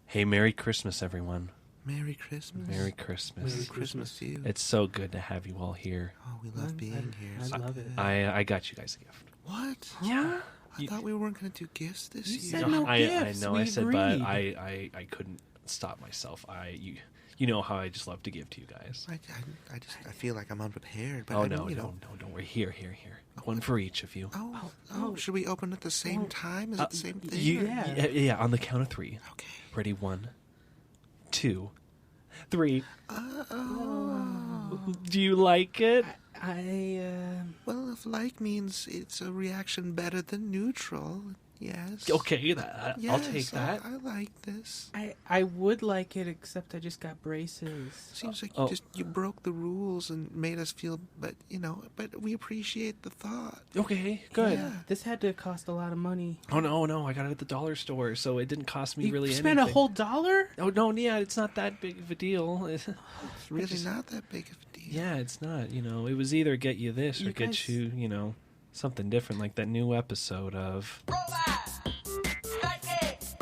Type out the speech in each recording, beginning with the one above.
Hey, Merry Christmas, everyone. Merry Christmas. Merry Christmas. Merry Christmas to you. It's so good to have you all here. Oh, we love being here. I love it. I got you guys a gift. What? Yeah. I thought we weren't going to do gifts this year. said no gifts. I know. We I said, but agreed. I couldn't stop myself. You know how I just love to give to you guys. I feel like I'm unprepared. But Oh, I no, don't, don't worry. Here. One for each of you. Oh, should we open at the same time? Is it the same thing? Yeah, on the count of three. Okay. Ready? 1, 2, 3. Do you like it? Well, if like means it's a reaction better than neutral, yes. Okay, Yes, I'll take that. I like this. I would like it, except I just got braces. Seems like Oh. you broke the rules and made us feel, but we appreciate the thought. Okay, good. Yeah. This had to cost a lot of money. Oh no, I got it at the dollar store, so it didn't cost me You really spent anything. a whole $1? Oh no, yeah, it's not that big of a deal. It's really not that big of a deal. Yeah, it's not. It was either get you this or You get guys- you, something different, like that new episode of. Robot! Sidekick!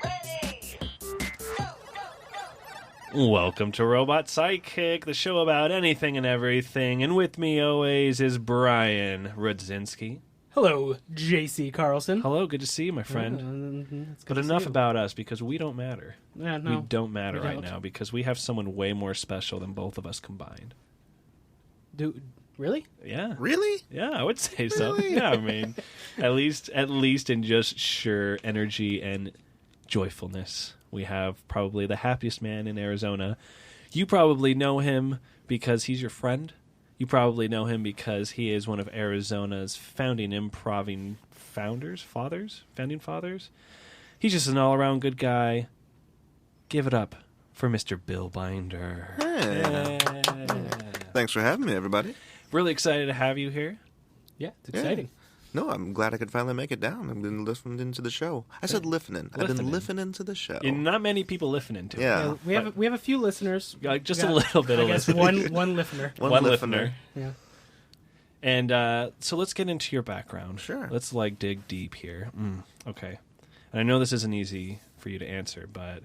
Ready! Go, go, go! Welcome to Robot Sidekick, the show about anything and everything, and with me always is Brian Rudzinski. Hello, J.C. Carlson. Hello, good to see you, my friend. It's good But to enough see you. about us, because we don't matter. Yeah, no. We don't matter we right don't. now, because we have someone way more special than both of us combined. Really? Yeah. Really? Yeah, I would say so. Really? Yeah, I mean, at least in just sheer energy and joyfulness, we have probably the happiest man in Arizona. You probably know him because he's your friend. You probably know him because he is one of Arizona's founding fathers. He's just an all-around good guy. Give it up for Mr. Bill Binder. Hey. Thanks for having me, everybody. Really excited to have you here. Yeah, it's exciting. No, I'm glad I could finally make it down. I've been listening into the show. I said listening. I've been Listening. listening to the show. And not many people listening to it. Yeah. We have a few listeners. Just We a got, little bit I of guess listening. one listener. One listener. Yeah. And so let's get into your background. Sure. Let's dig deep here. Okay. And I know this isn't easy for you to answer, but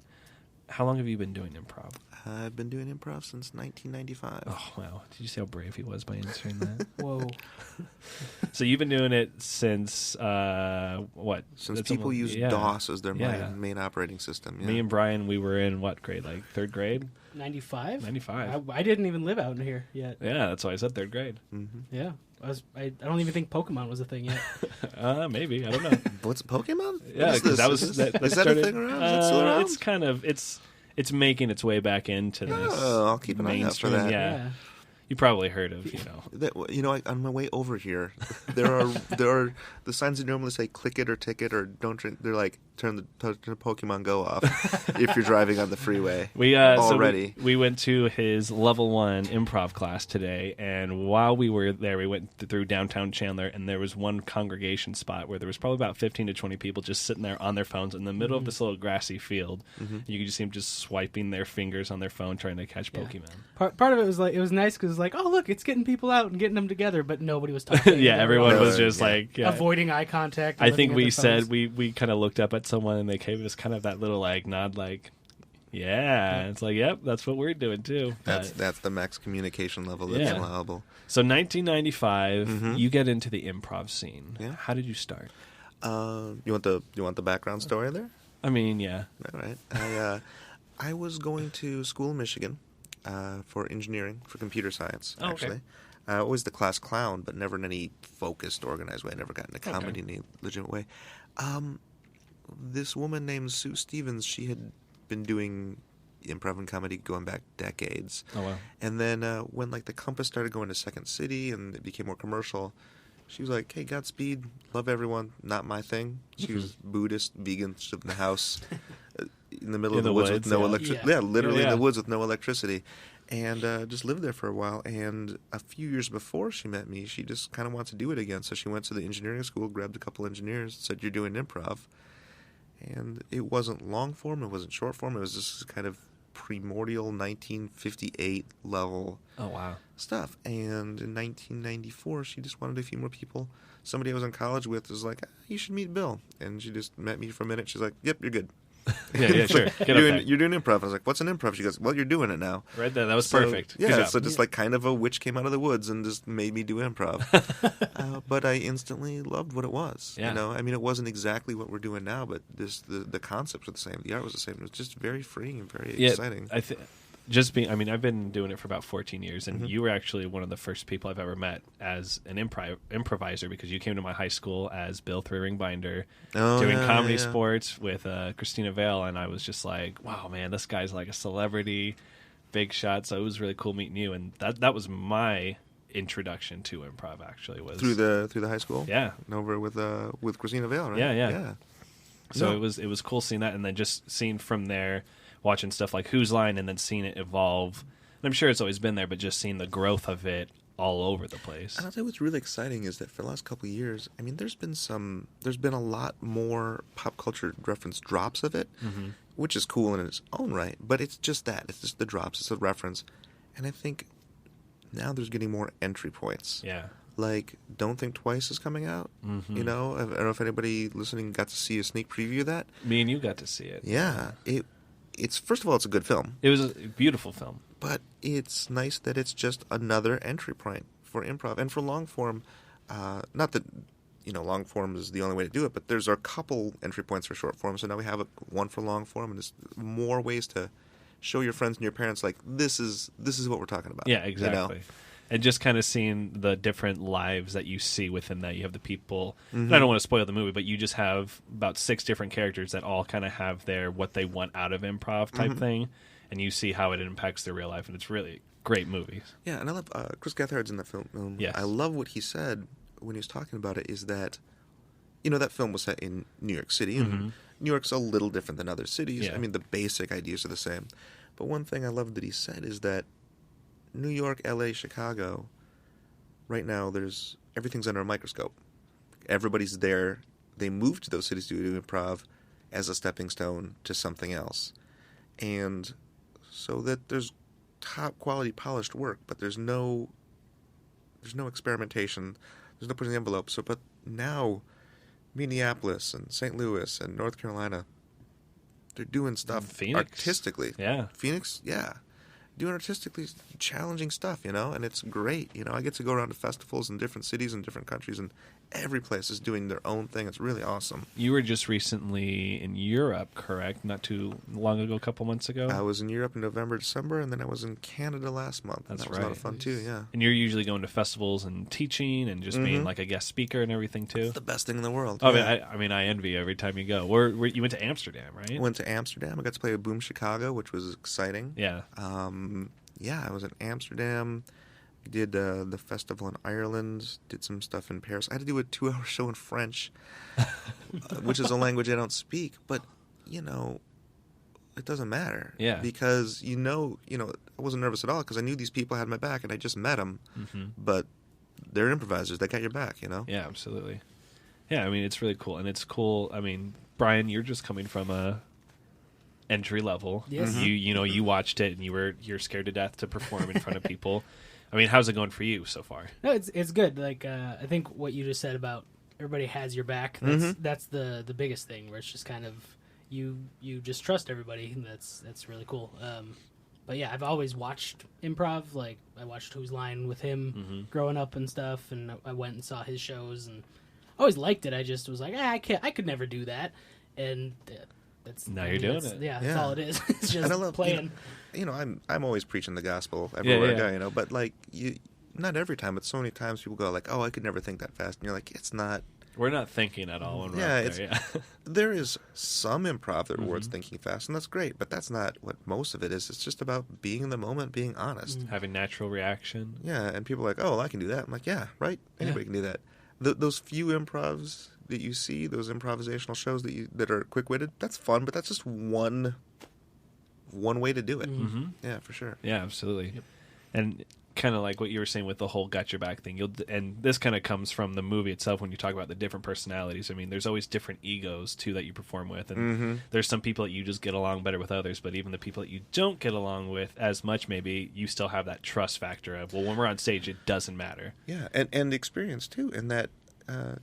how long have you been doing improv? I've been doing improv since 1995. Oh, wow. Did you see how brave he was by answering that? Whoa. So you've been doing it since, what? Since That's people almost- use yeah. DOS as their Yeah. main operating system. Yeah. Me and Brian, we were in what grade? Like third grade? 95? 95. I didn't even live out in here yet. Yeah, that's why I said third grade. Yeah. I don't even think Pokemon was a thing yet. Maybe. I don't know. What's Pokemon? Yeah, What is because this? that was Is that that a started- thing around? Is that still around? It's kind of it's making its way back into this. Oh, I'll keep an eye out for mainstream. that. Yeah. You probably heard of, On my way over here, there are the signs that normally say "click it" or "ticket" or "don't drink." They're like turn the Pokemon Go off if you're driving on the freeway. So we went to his level 1 improv class today, and while we were there, we went through downtown Chandler, and there was one congregation spot where there was probably about 15 to 20 people just sitting there on their phones in the middle of this little grassy field. You could just see them just swiping their fingers on their phone trying to catch Pokemon. Part of it was it was nice because oh look, it's getting people out and getting them together, but nobody was talking. Yeah, everyone No, was just yeah. avoiding eye contact. I think we said we kind of looked up at someone and they gave us kind of that little nod, yeah. It's yep, that's what we're doing too. That's the max communication level that's Yeah. allowable. So 1995, you get into the improv scene. Yeah. How did you start? You want the background story there? I mean, yeah. All right. I was going to school in Michigan for engineering, for computer science, Oh, okay. actually. Always the class clown, but never in any focused, organized way. I never got into comedy in any legitimate way. This woman named Sue Stevens, she had been doing improv and comedy going back decades. Oh, wow. And then when the Compass started going to Second City and it became more commercial, she was like, "Hey, Godspeed, love everyone, not my thing." She was Buddhist, vegan, she lived in the house in the middle of the woods with no electricity. Yeah. Yeah, literally in Yeah. the woods with no electricity. And just lived there for a while. And a few years before she met me, she just kind of wanted to do it again. So she went to the engineering school, grabbed a couple engineers, said, "You're doing improv." And it wasn't long form, it wasn't short form, it was just kind of primordial 1958 level Oh, wow. stuff. And in 1994, she just wanted a few more people. Somebody I was in college with was like, "You should meet Bill." And she just met me for a minute. She's like, "Yep, you're good." Yeah, sure. Get up there. You're doing improv. I was like, what's an improv? She goes, well, you're doing it now. Right there. That was So, perfect. Good Yeah, job. so just like kind of a witch came out of the woods and just made me do improv. But I instantly loved what it was. Yeah. You know, I mean, it wasn't exactly what we're doing now, but the concepts were the same. The art was the same. It was just very freeing and very exciting. I mean, I've been doing it for about 14 years, and you were actually one of the first people I've ever met as an improviser, because you came to my high school as Bill Three Ring Binder, doing comedy sports with Christina Vale, and I was just like, wow, man, this guy's like a celebrity, big shot. So it was really cool meeting you, and that was my introduction to improv. Actually, was through the high school. Yeah, and over with Christina Vale, right? Yeah. So it was cool seeing that, and then just seeing from there, watching stuff like Whose Line, and then seeing it evolve. And I'm sure it's always been there, but just seeing the growth of it all over the place. And I'll tell you what's really exciting is that for the last couple of years, I mean, there's been a lot more pop culture reference drops of it, which is cool in its own right. But it's just that. It's just the drops. It's a reference. And I think now there's getting more entry points. Yeah. Like, Don't Think Twice is coming out. You know, I don't know if anybody listening got to see a sneak preview of that. Me and you got to see it. Yeah. It's first of all, it's a good film. It was a beautiful film. But it's nice that it's just another entry point for improv and for long form. Not that, you know, long form is the only way to do it, but there's a couple entry points for short form. So now we have one for long form, and there's more ways to show your friends and your parents, like, this is what we're talking about. Yeah, exactly. You know? And just kind of seeing the different lives that you see within that. You have the people, and I don't want to spoil the movie, but you just have about 6 different characters that all kind of have what they want out of improv type thing, and you see how it impacts their real life, and it's really great movies. Yeah, and I love Chris Gethard's in that film. Yes. I love what he said when he was talking about it, is that, you know, that film was set in New York City, and New York's a little different than other cities. Yeah. I mean, the basic ideas are the same. But one thing I love that he said is that New York, LA, Chicago, right now everything's under a microscope. Everybody's there. They moved to those cities to do improv as a stepping stone to something else. And so that there's top quality polished work, but there's no experimentation. There's no pushing the envelope. So, but now Minneapolis and St. Louis and North Carolina, they're doing stuff Phoenix. artistically. Yeah. Phoenix, yeah. Doing artistically challenging stuff, you know, and it's great. You know, I get to go around to festivals in different cities and different countries, and every place is doing their own thing. It's really awesome. You were just recently in Europe, correct? Not too long ago, a couple months ago? I was in Europe in November, December, and then I was in Canada last month. That's that was right. a lot of fun, too, yeah. And you're usually going to festivals and teaching and just being like a guest speaker and everything, too? It's the best thing in the world. Oh, yeah. I mean, I envy you every time you go. You went to Amsterdam, right? I went to Amsterdam. I got to play with Boom Chicago, which was exciting. Yeah. Yeah, I was in Amsterdam. I did the festival in Ireland. Did some stuff in Paris. I had to do a 2-hour show in French, which is a language I don't speak. But, you know, it doesn't matter. Yeah. Because, you know, I wasn't nervous at all because I knew these people had my back and I just met them. But they're improvisers. They got your back, you know? Yeah, absolutely. Yeah, I mean, it's really cool. And it's cool. I mean, Brian, you're just coming from a entry level. Yes. You watched it and you're scared to death to perform in front of people. I mean, how's it going for you so far? No, it's good. Like I think what you just said about everybody has your back. That's the biggest thing, where it's just kind of you just trust everybody. And that's really cool. But yeah, I've always watched improv. Like I watched Whose Line with him growing up and stuff, and I went and saw his shows and always liked it. I just was like, I could never do that, and. Now you're doing it. Yeah, that's all it is. It's just playing. You know, I'm always preaching the gospel everywhere I go, Yeah. you know, but like not every time, but so many times people go like, "Oh, I could never think that fast," and you're like, "It's not." We're not thinking at all when we're up there. Yeah. There is some improv that rewards thinking fast, and that's great, but that's not what most of it is. It's just about being in the moment, being honest. Having natural reaction. Yeah, and people are like, "Oh, well, I can do that." I'm like, "Yeah, right. Anybody can do that." Those few improvs that you see, those improvisational shows that are quick-witted, that's fun, but that's just one way to do it. Yeah, for sure. Yeah, absolutely. Yep. And kind of like what you were saying with the whole got your back thing. And this kind of comes from the movie itself when you talk about the different personalities. I mean, there's always different egos too that you perform with, and there's some people that you just get along better with others. But even the people that you don't get along with as much, maybe you still have that trust factor of, well, when we're on stage, it doesn't matter. Yeah, and experience too. And that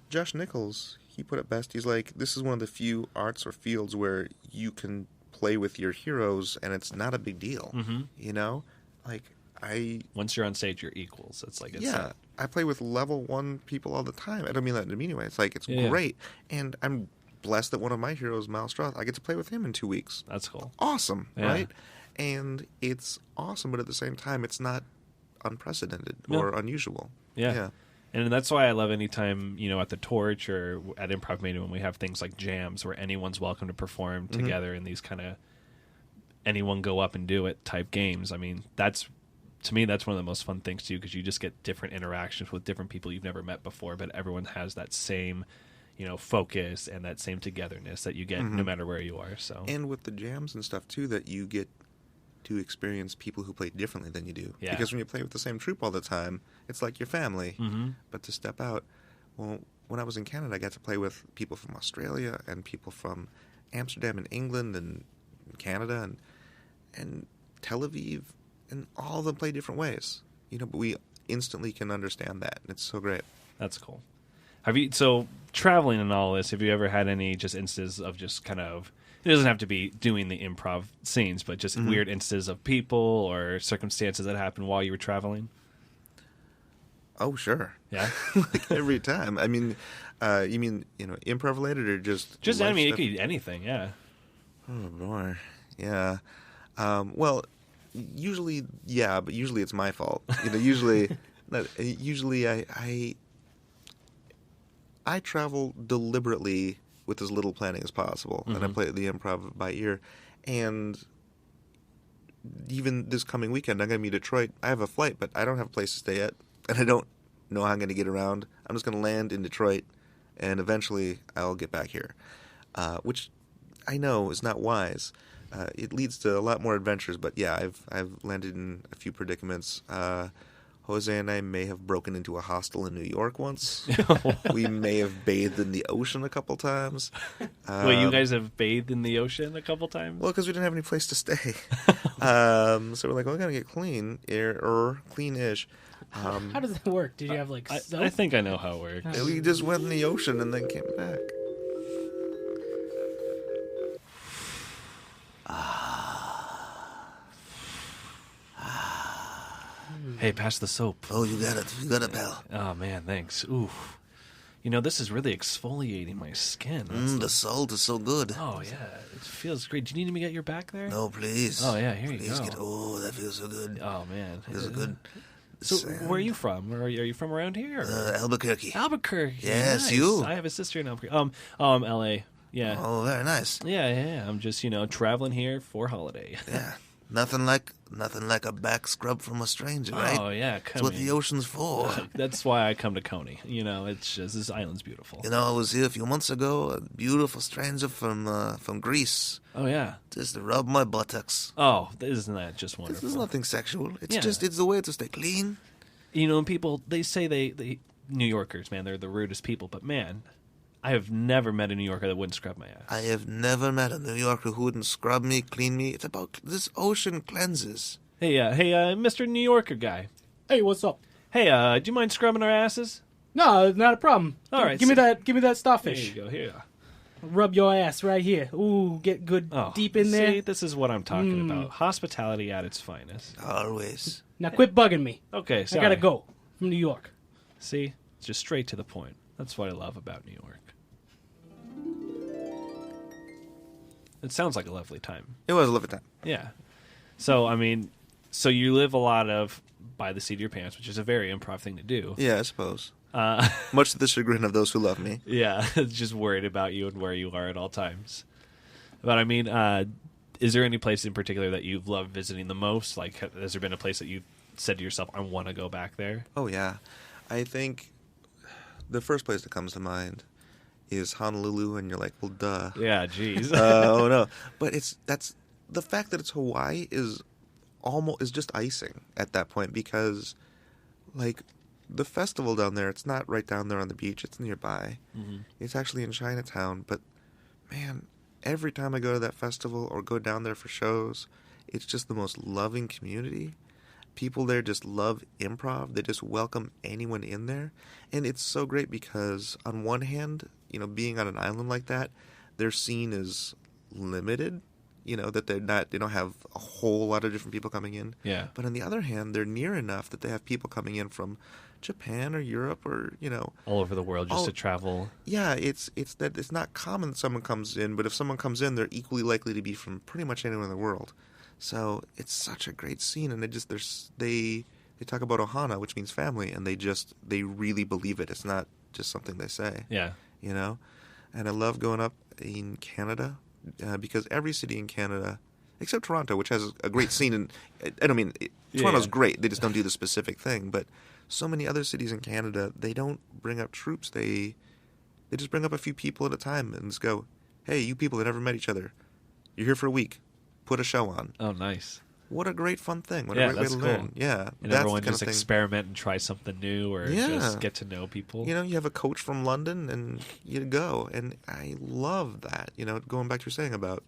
Josh Nichols, he put it best. He's like, this is one of the few arts or fields where you can play with your heroes and it's not a big deal. Mm-hmm. You know? Like, once you're on stage, you're equals. It's like, I play with level 1 people all the time. I don't mean that in a mean way. It's like, it's great. And I'm blessed that one of my heroes, Miles Stroth, I get to play with him in 2 weeks. That's cool. Awesome, right? And it's awesome, but at the same time, it's not unprecedented or unusual. Yeah. And that's why I love anytime, at the Torch or at Improv Mania when we have things like jams where anyone's welcome to perform together in these kind of anyone go up and do it type games. I mean, to me, that's one of the most fun things to do because you just get different interactions with different people you've never met before, but everyone has that same, focus and that same togetherness that you get no matter where you are. So, and with the jams and stuff too, that you get to experience people who play differently than you do. Yeah. Because when you play with the same troupe all the time, it's like your family. Mm-hmm. But to step out, well, when I was in Canada, I got to play with people from Australia and people from Amsterdam and England and Canada and Tel Aviv, and all of them play different ways. But we instantly can understand that, and it's so great. That's cool. So traveling and all this, have you ever had any just instances of just kind of, it doesn't have to be doing the improv scenes, but just weird instances of people or circumstances that happened while you were traveling? Oh, sure. Yeah? Like every time. I mean, you mean, improv related or just Just, life it stuff? could be anything, yeah. Oh, boy. Yeah. Well, usually, but usually it's my fault. Usually I travel deliberately with as little planning as possible, and I play the improv by ear. And even this coming weekend, I'm going to be in Detroit. I have a flight, but I don't have a place to stay at, and I don't know how I'm going to get around. I'm just going to land in Detroit, and eventually I'll get back here, which I know is not wise. It leads to a lot more adventures, but yeah, I've landed in a few predicaments. Jose and I may have broken into a hostel in New York once. We may have bathed in the ocean a couple times. Wait, you guys have bathed in the ocean a couple times? Well, because we didn't have any place to stay. So we're like, we gotta get clean, or clean-ish. How does that work? Did you have soap? I think I know how it works. We just went in the ocean and then came back. Hey, pass the soap. Oh, you got it. You got it, pal. Oh, man, thanks. Ooh. This is really exfoliating my skin. The salt is so good. Oh, yeah. It feels great. Do you need me to get your back there? No, please. Oh, yeah, here you go. Oh, that feels so good. Oh, man. Feels good. So, where are you from? Are you from around here? Albuquerque. Albuquerque. Yes, nice. you? I have a sister in Albuquerque. L.A. Yeah. Oh, very nice. Yeah. I'm just, traveling here for holiday. Yeah. Nothing like a back scrub from a stranger, right? Oh, yeah. That's what the ocean's for. That's why I come to Coney. It's just, this island's beautiful. I was here a few months ago, a beautiful stranger from Greece. Oh, yeah. Just to rub my buttocks. Oh, isn't that just wonderful? This is nothing sexual. It's Yeah. just, it's the way to stay clean. And people, they say they New Yorkers, man, they're the rudest people. But, man, I have never met a New Yorker that wouldn't scrub my ass. I have never met a New Yorker who wouldn't scrub me, clean me. It's about, this ocean cleanses. Hey, Mr. New Yorker guy. Hey, what's up? Hey, do you mind scrubbing our asses? No, not a problem. All right, Give me that There starfish. you go. Here. Rub your ass right here. Ooh, get good deep in there. See, this is what I'm talking about. Hospitality at its finest. Always. Now quit bugging me. Okay, I sorry. gotta go from New York. See? It's just straight to the point. That's what I love about New York. It sounds like a lovely time. It was a lovely time. Yeah. So, so you live a lot of by the seat of your pants, which is a very improv thing to do. Yeah, I suppose. Much to the chagrin of those who love me. Yeah, just worried about you and where you are at all times. But is there any place in particular that you've loved visiting the most? Like, has there been a place that you said to yourself, I want to go back there? Oh, yeah. I think the first place that comes to mind is Honolulu, and you're like, well, duh. Yeah, jeez. Oh, no. But that's the fact that it's Hawaii is just icing at that point, because, like, the festival down there, it's not right down there on the beach. It's nearby. Mm-hmm. It's actually in Chinatown. But, man, every time I go to that festival or go down there for shows, it's just the most loving community. People there just love improv. They just welcome anyone in there. And it's so great because, on one hand, being on an island like that, their scene is limited. That they don't have a whole lot of different people coming in. Yeah. But on the other hand, they're near enough that they have people coming in from Japan or Europe or all over the world just to travel. Yeah, it's not common that someone comes in, but if someone comes in, they're equally likely to be from pretty much anywhere in the world. So it's such a great scene, and they talk about ohana, which means family, and they really believe it. It's not just something they say. Yeah. And I love going up in Canada because every city in Canada, except Toronto, which has a great scene, and I don't mean Toronto's great. They just don't do the specific thing, but so many other cities in Canada, they don't bring up troops. They just bring up a few people at a time and just go, "Hey, you people that never met each other, you're here for a week. Put a show on." Oh, nice. What a great fun thing. What a great way to learn. Yeah. And that's everyone the kind just of thing. experiment and try something new or just get to know people. You have a coach from London and you go. And I love that. Going back to your saying about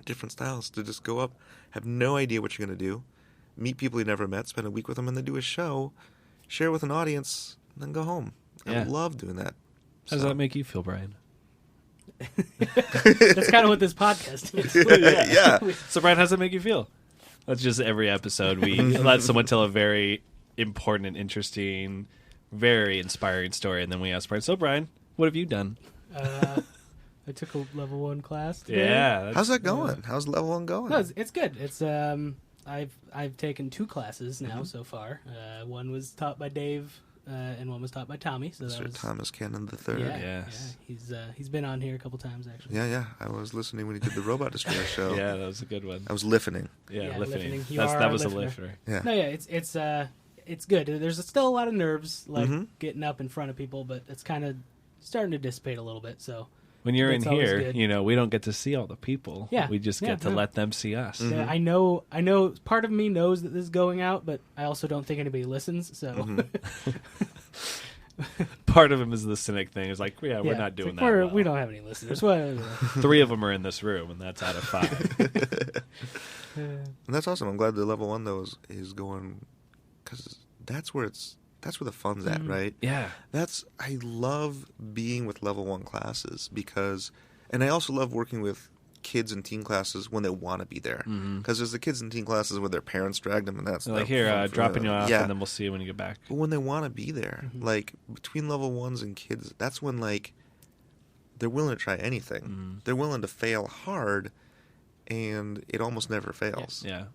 different styles, to just go up, have no idea what you're going to do, meet people you never met, spend a week with them, and then do a show, share with an audience, and then go home. I love doing that. How does that make you feel, Brian? That's kind of what this podcast is. Yeah. So, Brian, how does that make you feel? That's just every episode we let someone tell a very important and interesting, very inspiring story, and then we ask Brian, "So, Brian, what have you done?" I took a level 1 class today. Yeah. How's that going? How's level 1 going? No, it's good. It's I've taken 2 classes now so far. One was taught by Dave, and one was taught by Tommy. So that Mr. was Thomas Cannon III. Yes. He's been on here a couple times actually. Yeah. I was listening when he did the Robot Destroyer show. Yeah, that was a good one. I was listening. Yeah, Yeah, lifting. lifting. You That are was a a lifter. Yeah. No, yeah, it's good. There's still a lot of nerves, like getting up in front of people, but it's kind of starting to dissipate a little bit. So When you're in That's always here, good. we don't get to see all the people. Yeah. We just get to let them see us. yeah, I know. Part of me knows that this is going out, but I also don't think anybody listens. So Part of him is the cynic thing. It's like, we're yeah, not it's doing like that well. We don't have any listeners. Well, 3 of them are in this room, and that's out of 5. And that's awesome. I'm glad the level 1 though is going, because that's where the fun's at, right? Yeah. I love being with level 1 classes and I also love working with kids in teen classes when they want to be there. Because there's the kids in teen classes where their parents dragged them, and that's They're like, not here, fun for dropping you them. off, Yeah. and then we'll see you when you get back. But when they want to be there, like between level 1s and kids, that's when they're willing to try anything. They're willing to fail hard, and it almost never fails. Yeah.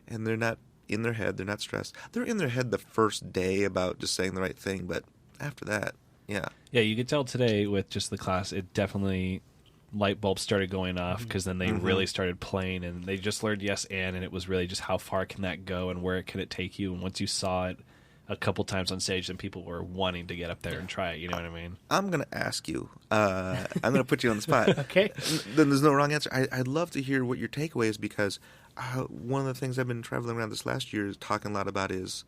And they're not in their head. They're not stressed. They're in their head the first day about just saying the right thing, but after that, yeah. Yeah, you could tell today with just the class, it definitely light bulbs started going off because then they really started playing, and they just learned yes and it was really just how far can that go and where can it take you. And once you saw it a couple times on stage, then people were wanting to get up there and try it. You know what I mean? I'm going to ask you. I'm going to put you on the spot. okay. Then there's no wrong answer. I'd love to hear what your takeaway is, because one of the things I've been traveling around this last year is talking a lot about is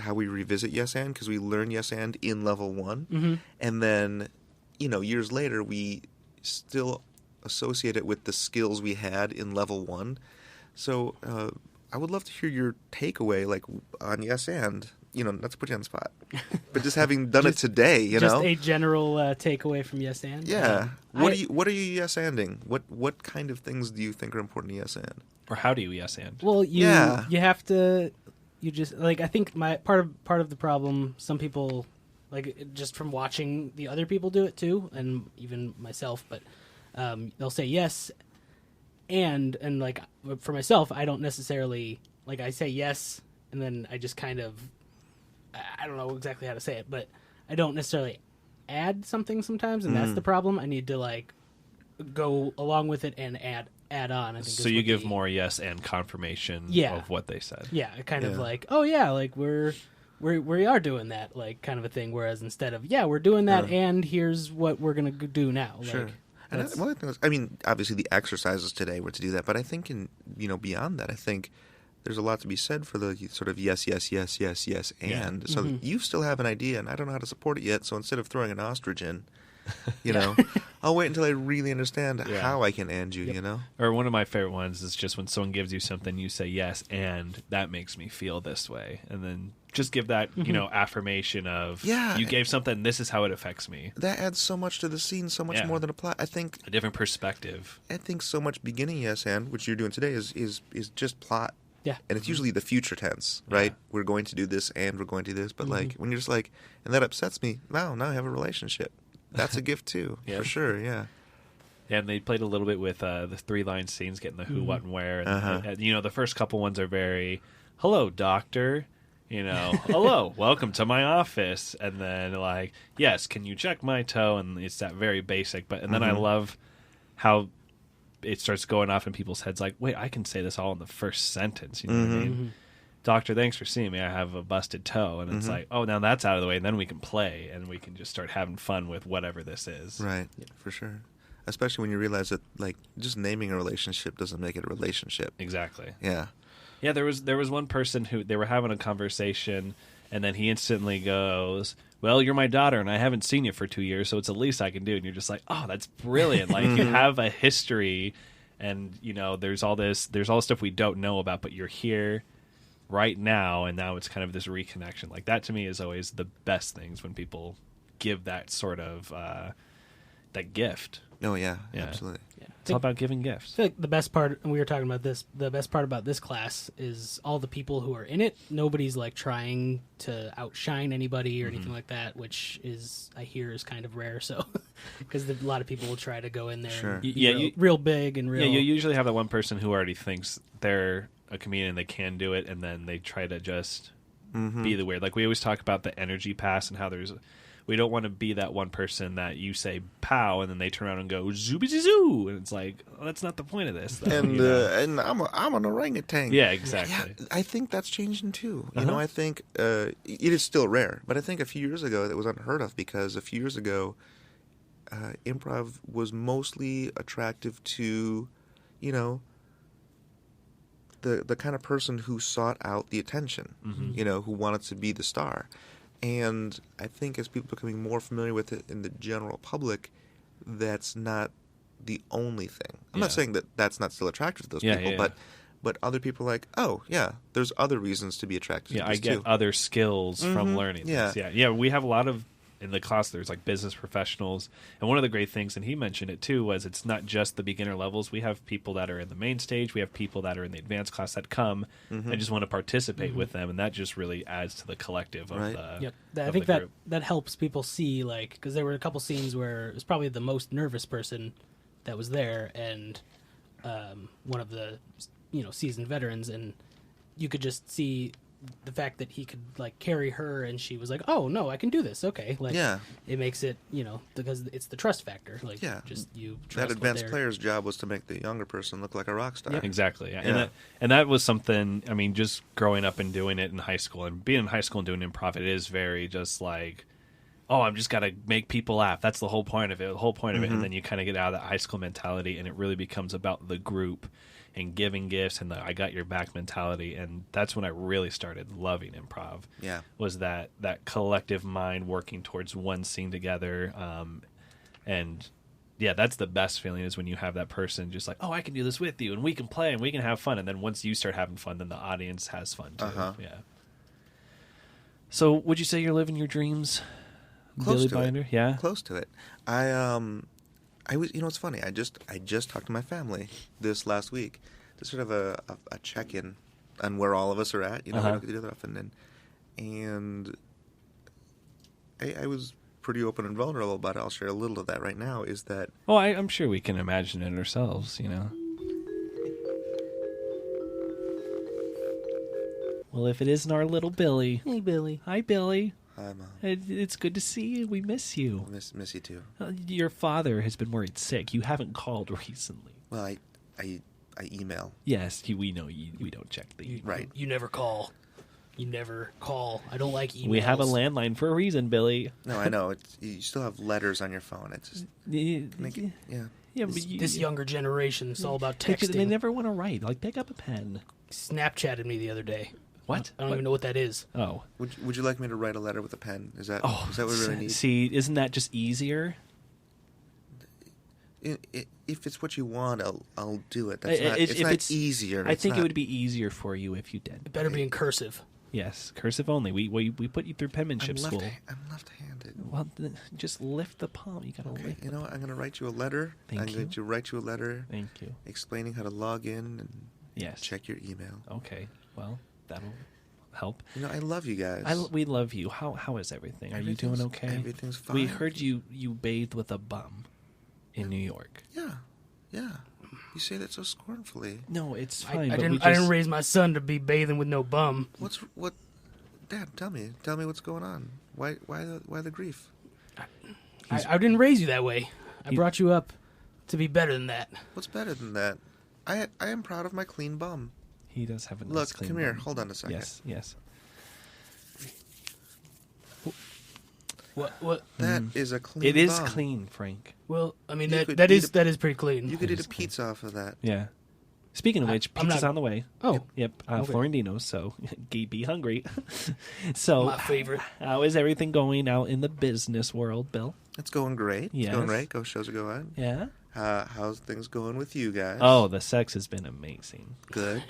how we revisit yes and, because we learn yes and in level 1, and then years later we still associate it with the skills we had in level 1. So I would love to hear your takeaway, like on yes and, not to put you on the spot, but just having done it today, Just a general takeaway from yes and. Yeah. What are you yes anding? What kind of things do you think are important to yes and? Or how do you yes and? Well, you have to. You just I think my part of the problem. Some people just from watching the other people do it too, and even myself. But they'll say yes, and for myself, I don't necessarily I say yes, and then I just kind of I don't know exactly how to say it, but I don't necessarily add something sometimes, and that's the problem. I need to go along with it and add on. I think so you give more yes and confirmation of what they said. Yeah, kind of oh yeah, we are doing that, kind of a thing. Whereas instead of we're doing that, and here's what we're gonna do now. Sure. And one of the things, I mean, obviously the exercises today were to do that, but I think beyond that, I think there's a lot to be said for the sort of yes, and. So you still have an idea, and I don't know how to support it yet. So instead of throwing an ostrich in, You know, I'll wait until I really understand how I can and you. You know, Or one of my favorite ones is just when someone gives you something, you say yes, and that makes me feel this way, and then just give that affirmation of you gave something, this is how it affects me. That adds so much to the scene, so much more than a plot. I think a different perspective. I think so much beginning yes and which you're doing today is just plot. Yeah. And it's usually the future tense, right? Yeah. We're going to do this and we're going to do this. But like when you're just like, and that upsets me, now I have a relationship. That's a gift too, for sure, yeah. And they played a little bit with the 3-line scenes, getting the who, what, and where. And, the first couple ones are very, hello, doctor. Hello, welcome to my office. And then like, yes, can you check my toe? And it's that very basic. And then I love how it starts going off in people's heads like, wait, I can say this all in the first sentence. You know what I mean? Doctor, thanks for seeing me. I have a busted toe. And it's like, oh, now that's out of the way. And then we can play and we can just start having fun with whatever this is. Right, for sure. Especially when you realize that like just naming a relationship doesn't make it a relationship. Exactly. Yeah. Yeah, there was one person who they were having a conversation, and then he instantly goes, well, you're my daughter, and I haven't seen you for 2 years, so it's the least I can do. And you're just like, oh, that's brilliant. Like, you have a history, and, there's all this stuff we don't know about, but you're here right now, and now it's kind of this reconnection. Like, that to me is always the best things when people give that sort of, that gift. Oh, yeah, absolutely. Yeah. It's all about giving gifts. I feel like the best part, and we were talking about this, the best part about this class is all the people who are in it. Nobody's like trying to outshine anybody or anything like that, which is, I hear, is kind of rare. So, because a lot of people will try to go in there and be real big and real. Yeah, you usually have that one person who already thinks they're a comedian and they can do it, and then they try to just be the weird. Like, we always talk about the energy pass and how we don't want to be that one person that you say pow and then they turn around and go zooby zoo, and it's like, oh, that's not the point of this. Though, and I'm an orangutan. Yeah, exactly. Yeah, I think that's changing too. You know, I think it is still rare, but I think a few years ago that was unheard of because a few years ago, improv was mostly attractive to, the kind of person who sought out the attention, who wanted to be the star. And I think as people are becoming more familiar with it in the general public, that's not the only thing. I'm not saying that that's not still attractive to those people, but other people are like, oh, yeah, there's other reasons to be attracted to this I get too. other skills from learning this. Yeah, we have a lot of, in the class, there's like business professionals. And one of the great things, and he mentioned it too, was it's not just the beginner levels. We have people that are in the main stage. We have people that are in the advanced class that come and just want to participate with them. And that just really adds to the collective of the I think that helps people see, like, because there were a couple scenes where it was probably the most nervous person that was there and one of the, seasoned veterans. And you could just see the fact that he could like carry her and she was like, oh no, I can do this, okay, like it makes it, because it's the trust factor, like just you trust that advanced player's job was to make the younger person look like a rock star. Exactly. And that was something, I mean, just growing up and doing it in high school and being in high school and doing improv, it is very just like, oh, I'm just gotta make people laugh, that's the whole point of it, and then you kind of get out of that high school mentality and it really becomes about the group and giving gifts and the I got your back mentality. And that's when I really started loving improv. Yeah. Was that collective mind working towards one scene together. And yeah, that's the best feeling is when you have that person just like, oh, I can do this with you and we can play and we can have fun. And then once you start having fun, then the audience has fun too. Yeah. So would you say you're living your dreams, Close Billy to Binder? It. Yeah. Close to it. I was, it's funny. I just talked to my family this last week to sort of a check-in on where all of us are at. We don't get to do that often, and I was pretty open and vulnerable about it. I'll share a little of that right now. Is that? Oh, I'm sure we can imagine it ourselves. Well, if it isn't our little Billy. Hey, Billy. Hi, Billy. Hi, Mom. It's good to see you. We miss you. Miss you too. Your father has been worried sick. You haven't called recently. Well, I email. Yes, we know we don't check the email. Right. You never call. You never call. I don't like emails. We have a landline for a reason, Billy. No, I know. You still have letters on your phone. It's just Yeah, but this younger generation, it's all about texting. They never want to write. Like, pick up a pen. Snapchatted me the other day. What? I don't even know what that is. Oh. Would you like me to write a letter with a pen? Is that what we really need? See, isn't that just easier? if it's what you want, I'll do it. If Not it's easier. I think it would be easier for you if you did. It better be in cursive. Yes, cursive only. We put you through penmanship school. I'm left-handed. Well, just lift the palm. You gotta Okay, lift. you know what? I'm going to write you a letter. Thank you. going to write you a letter Thank you. explaining how to log in and Yes. check your email. Okay. Well, that'll help. You know, I love you guys. We love you. How is everything? Are you doing okay? Everything's fine. We heard you bathed with a bum in New York. Yeah. You say that so scornfully. No, it's I fine. didn't raise my son to be bathing with no bum. What? Dad, tell me what's going on. Why the grief? I didn't raise you that way. I You- brought you up to be better than that. What's better than that? I am proud of my clean bum. He does have a nice Look, clean come here. bum. Hold on a second. Yes. What? That is a clean. It is bum. clean, Frank. Well, I mean You that could that eat is that is pretty clean. You could It eat a is clean. pizza off of that. Yeah. Speaking of which, I'm pizza's not- on the way. Oh, Yep, Okay. Florentino's, so be hungry. So, my favorite. how is everything going out in the business world, Bill? It's going great. Yes. It's going great. Go shows are going. Yeah? How's things going with you guys? Oh, the sex has been amazing. good.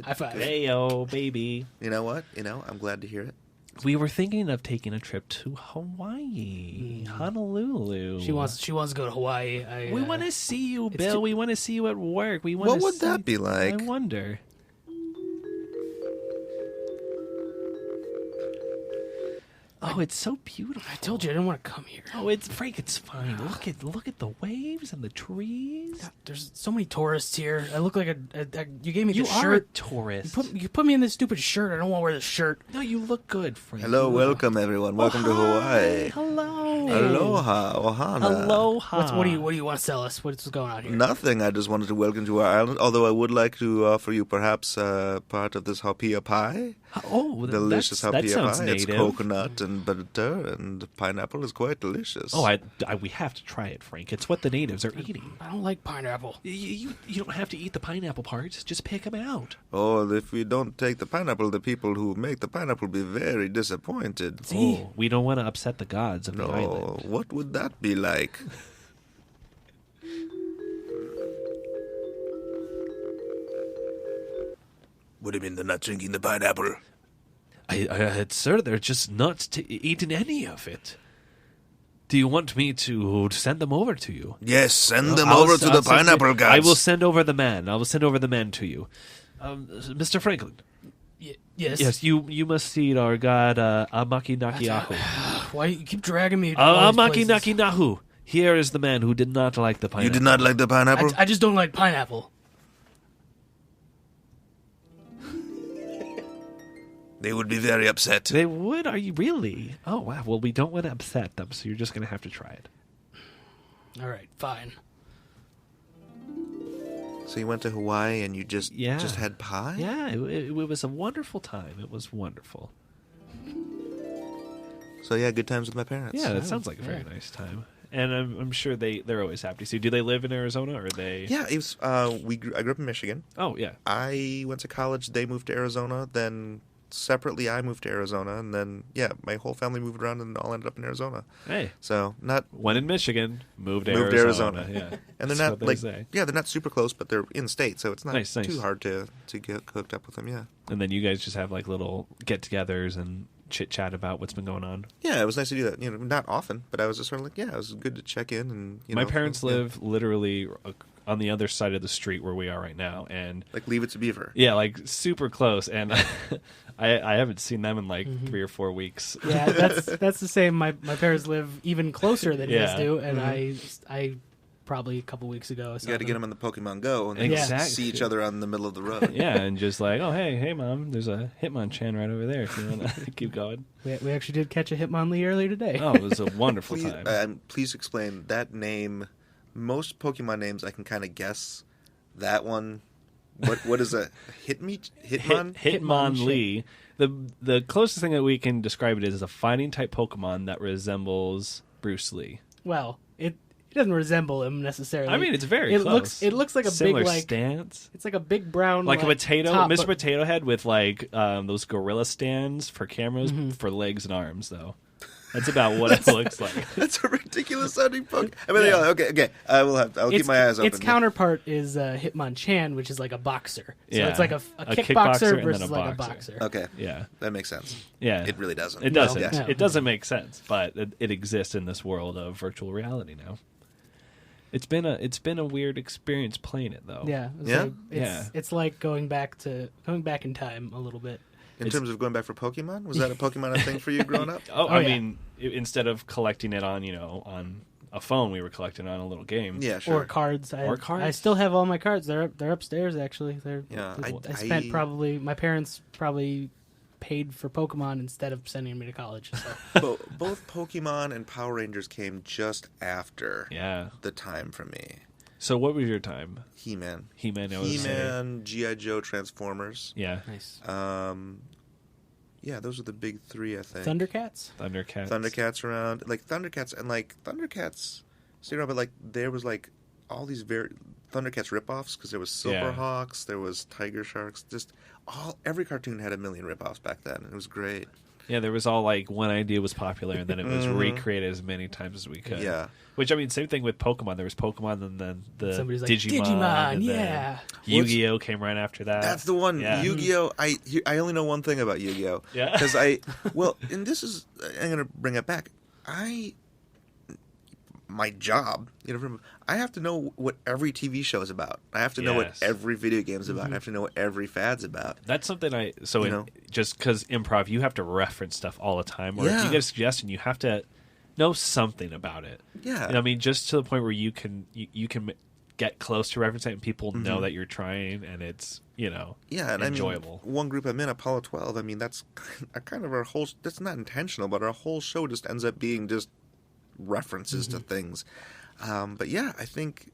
High five. Heyo, baby. You know what? I'm glad to hear it. We were thinking of taking a trip to Hawaii, Honolulu. She wants to go to Hawaii. We want to see you, it's Bill. too- We want to see you at work. We want. What would that be like? I wonder. Oh, it's so beautiful. I told you I didn't want to come here. Oh, it's Frank. It's fine. Look at the waves and the trees. There's so many tourists here. I look like you gave me You this are a shirt. tourist. You put me in this stupid shirt. I don't want to wear this shirt. No, you look good, Frank. Hello, welcome everyone. Welcome to Hawaii. Hello. Aloha, ohana. Aloha. What do you want to sell us? What's going on here? Nothing. I just wanted to welcome you to our island. Although I would like to offer you perhaps part of this haupia pie. Oh, Delicious that haupia sounds pie. It's native. coconut and butter and pineapple is quite delicious. Oh, we have to try it, Frank. It's what the natives are eating. I don't like pineapple. You don't have to eat the pineapple parts. Just pick them out. Oh, if we don't take the pineapple, the people who make the pineapple will be very disappointed. See? Oh, we don't want to upset the gods of the No, island. what would that be like? What do you mean they're not drinking the pineapple? Sir, they're just not eating any of it. Do you want me to send them over to you? Yes, send them I'll over s- to I'll the send pineapple it- gods. I will send over the man. I will send over the man to you. Mr. Franklin. Yes. Yes, you must see our god Amaki Nakiahu. Why you keep dragging me? to all these Amaki places? Nakiahu. Here is the man who did not like the pineapple. You did not like the pineapple? I just don't like pineapple. They would be very upset. They would? Are you really? Oh, wow. Well, we don't want to upset them, so you're just going to have to try it. All right, fine. So you went to Hawaii and you just Yeah. had pie? Yeah, it was a wonderful time. It was wonderful. So yeah, good times with my parents. Yeah, that sounds like a very nice time. And I'm sure they're always happy to see you. Do they live in Arizona, or are they... Yeah, it was. I grew up in Michigan. Oh, yeah. I went to college. They moved to Arizona. Then separately, I moved to Arizona, and then my whole family moved around and all ended up in Arizona. Hey. So not One in Michigan, moved to moved Arizona. to Arizona. Yeah. and they're That's not what they like say. they're not super close, but they're in state, so it's not Nice. too hard to get hooked up with them. Yeah. And then you guys just have like little get-togethers and chit-chat about what's been going on. Yeah, it was nice to do that. Not often, but I was just sort of like, it was good to check in and My parents yeah. live literally on the other side of the street where we are right now, and Like Leave It to Beaver. yeah, like super close. And I haven't seen them in like 3 or 4 weeks. Yeah, that's the same. My parents live even closer than Yeah. his do, and I probably a couple weeks ago. You got to get them on the Pokemon Go and Exactly. see each other on the middle of the road. Yeah, and just like, oh hey mom, there's a Hitmonchan right over there if you want to keep going. We actually did catch a Hitmonlee earlier today. Oh, it was a wonderful Please, time. please explain that name. Most Pokemon names I can kind of guess. That one, what is a Hitmon? Hitmonlee. The closest thing that we can describe it is a fighting type Pokemon that resembles Bruce Lee. Well, it doesn't resemble him necessarily. I mean, it's very it close. looks like a Similar big like stance. it's like a big brown Like a potato, top, Mr. but- Potato Head with like those gorilla stands for cameras for legs and arms, though. That's about what it looks like. That's a ridiculous sounding Pokemon. I mean, okay. I'll keep my eyes open. Its counterpart is Hitmonchan, which is like a boxer. So Yeah. it's like a A kickboxer kickboxer and versus then a like a boxer. boxer. Okay. Yeah. That makes sense. Yeah. It really doesn't. It doesn't. Yeah. No. It doesn't make sense, but it exists in this world of virtual reality now. It's been a weird experience playing it though. Yeah. Yeah? So it's like going back in time a little bit. In terms of going back for Pokemon, was that a Pokemon thing for you growing up? I yeah. mean, instead of collecting it on a phone, we were collecting it on a little game. Yeah, sure. Or cards. Or cards. I still have all my cards. They're upstairs actually. Yeah, I spent my parents probably paid for Pokemon instead of sending me to college. So. Both Pokemon and Power Rangers came just after Yeah. the time for me. So what was your time? He-Man. He-Man, I would say. He-Man, G.I. Joe, Transformers. Yeah. Nice. Yeah, those are the big three, I think. Thundercats. Thundercats around. Like, Thundercats stayed around, but, like, there was, like, all these Thundercats ripoffs, because there was Silverhawks, there was Tiger Sharks, every cartoon had a million ripoffs back then. It was great. Yeah, there was all like one idea was popular, and then it was recreated as many times as we could. Yeah. Which, I mean, same thing with Pokemon. There was Pokemon, and then the Somebody's like, Digimon. And yeah. then Yu-Gi-Oh! Came right after that. That's the one. Yeah. Yu-Gi-Oh! I only know one thing about Yu-Gi-Oh! Yeah. Because and this is, I'm going to bring it back. My job, I have to know what every TV show is about. I have to know what Yes. every video game is about. I have to know what every fad's about. That's something know? just because improv, you have to reference stuff all the time. Or if Yeah. you get a suggestion, you have to know something about it. Yeah. I mean, just to the point where you can get close to referencing it and people know that you're trying, and it's, Yeah, and enjoyable. I mean, one group I'm in, Apollo 12, I mean, that's kind of our whole, that's not intentional, but our whole show just ends up being just references to things. But yeah, I think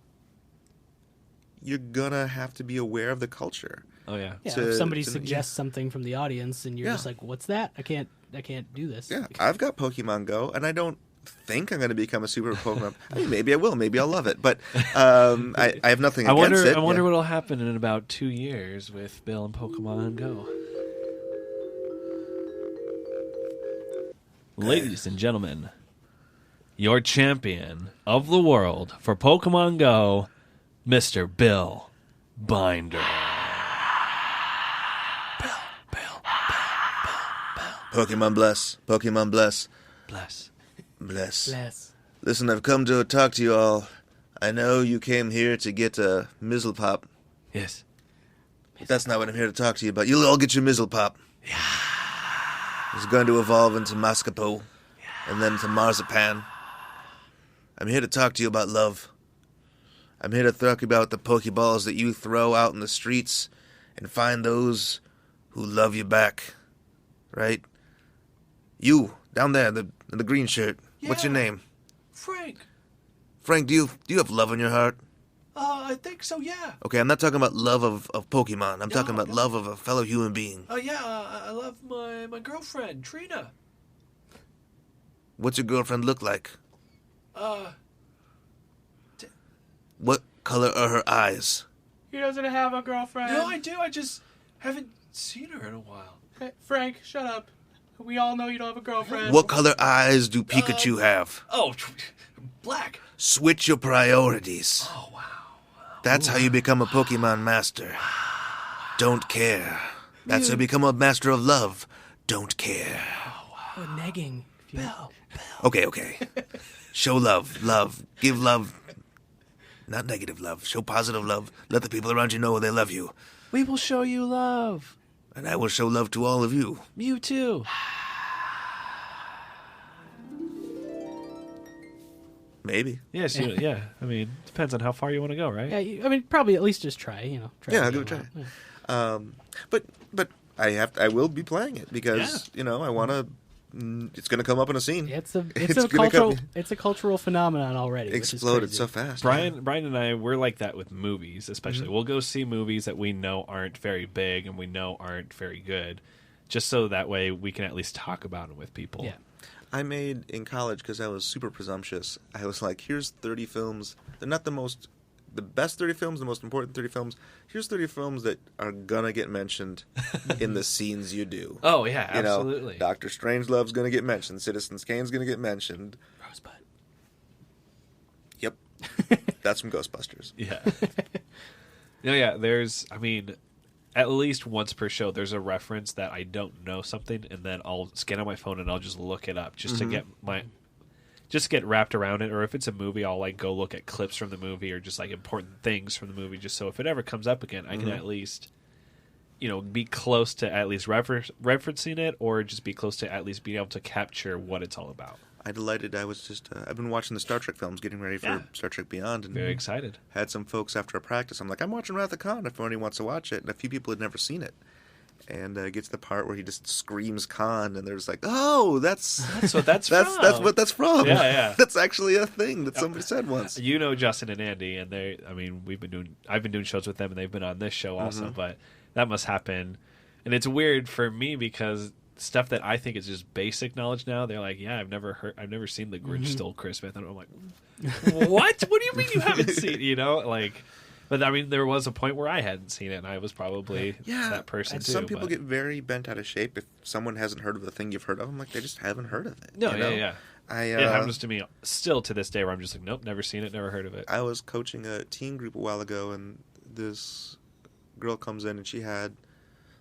you're gonna have to be aware of the culture. Oh yeah. Yeah, to- if somebody to- suggests something from the audience and you're Yeah. just like, "What's that? I can't do this." Yeah, I've got Pokemon Go, and I don't think I'm going to become a super Pokemon. I mean, maybe I will. Maybe I'll love it. But I have nothing I against it. wonder what'll happen in about 2 years with Bill and Pokemon Go. Ladies and gentlemen, your champion of the world for Pokemon Go, Mr. Bill Binder. Pokemon bless. Pokemon bless. Bless. Bless. Bless. Listen, I've come to talk to you all. I know you came here to get a Mizzle Pop. Yes. That's not what I'm here to talk to you about. You'll all get your Mizzle Pop. Yeah. It's going to evolve into Mascarpone. And then to Marzipan. I'm here to talk to you about love. I'm here to talk about the Pokeballs that you throw out in the streets and find those who love you back. Right? You, down there, in the green shirt. What's your name? Frank. Frank, do you have love in your heart? I think so, yeah. Okay, I'm not talking about love of Pokemon. I'm talking about love of a fellow human being. Oh, yeah, I love my girlfriend, Trina. What's your girlfriend look like? What color are her eyes? He doesn't have a girlfriend. No, I do. I just haven't seen her in a while. Hey, Frank, shut up. We all know you don't have a girlfriend. What color eyes do Pikachu have? Oh, black. Switch your priorities. Oh, wow. That's how you become a Pokemon master. Don't care. That's how you become a master of love. Don't care. Oh, negging. Bill. Okay. Show love. Give love. Not negative love. Show positive love. Let the people around you know they love you. We will show you love. And I will show love to all of you. You too. Maybe. Yes, yeah. I mean, depends on how far you want to go, right? Yeah, I mean, probably at least just try. Try Yeah, it I'll give it a try. But I will be playing it because I want to. It's going to come up in a scene. It's a cultural phenomenon already. Exploded which is so crazy. fast. Brian and I, we're like that with movies, especially. We'll go see movies that we know aren't very big and we know aren't very good, just so that way we can at least talk about them with people. Yeah. I made in college because I was super presumptuous. I was like, here's 30 films. They're not the the best 30 films, the most important 30 films. Here's 30 films that are gonna get mentioned in the scenes you do. Oh yeah, You know, absolutely. Doctor Strangelove's gonna get mentioned. Citizen Kane's gonna get mentioned. Rosebud. Yep, that's from Ghostbusters. Yeah. No, yeah. There's, I mean, at least once per show, there's a reference that I don't know something, and then I'll scan on my phone and I'll just look it up just to get get wrapped around it. Or if it's a movie, I'll like go look at clips from the movie or just like important things from the movie, just so if it ever comes up again, I can at least, be close to at least referencing it, or just be close to at least being able to capture what it's all about. I delighted. I was just I've been watching the Star Trek films, getting ready for Star Trek Beyond, and Very excited. had some folks after a practice. I'm like, I'm watching Wrath of Khan if anyone wants to watch it, and a few people had never seen it. And it gets to the part where he just screams Khan, and there's like, oh, that's what that's from. that's what that's from. Yeah, yeah. That's actually a thing that somebody said once. You know Justin and Andy, and I've been doing shows with them, and they've been on this show also. But that must happen, and it's weird for me because stuff that I think is just basic knowledge now, they're like, yeah, I've never seen The Grinch Stole Christmas, and I'm like, what? What do you mean you haven't seen? But I mean, there was a point where I hadn't seen it, and I was probably that person and too. some people get very bent out of shape if someone hasn't heard of the thing you've heard of. I'm like, they just haven't heard of it. No, you know? yeah. It happens to me still to this day, where I'm just like, nope, never seen it, never heard of it. I was coaching a teen group a while ago, and this girl comes in, and she had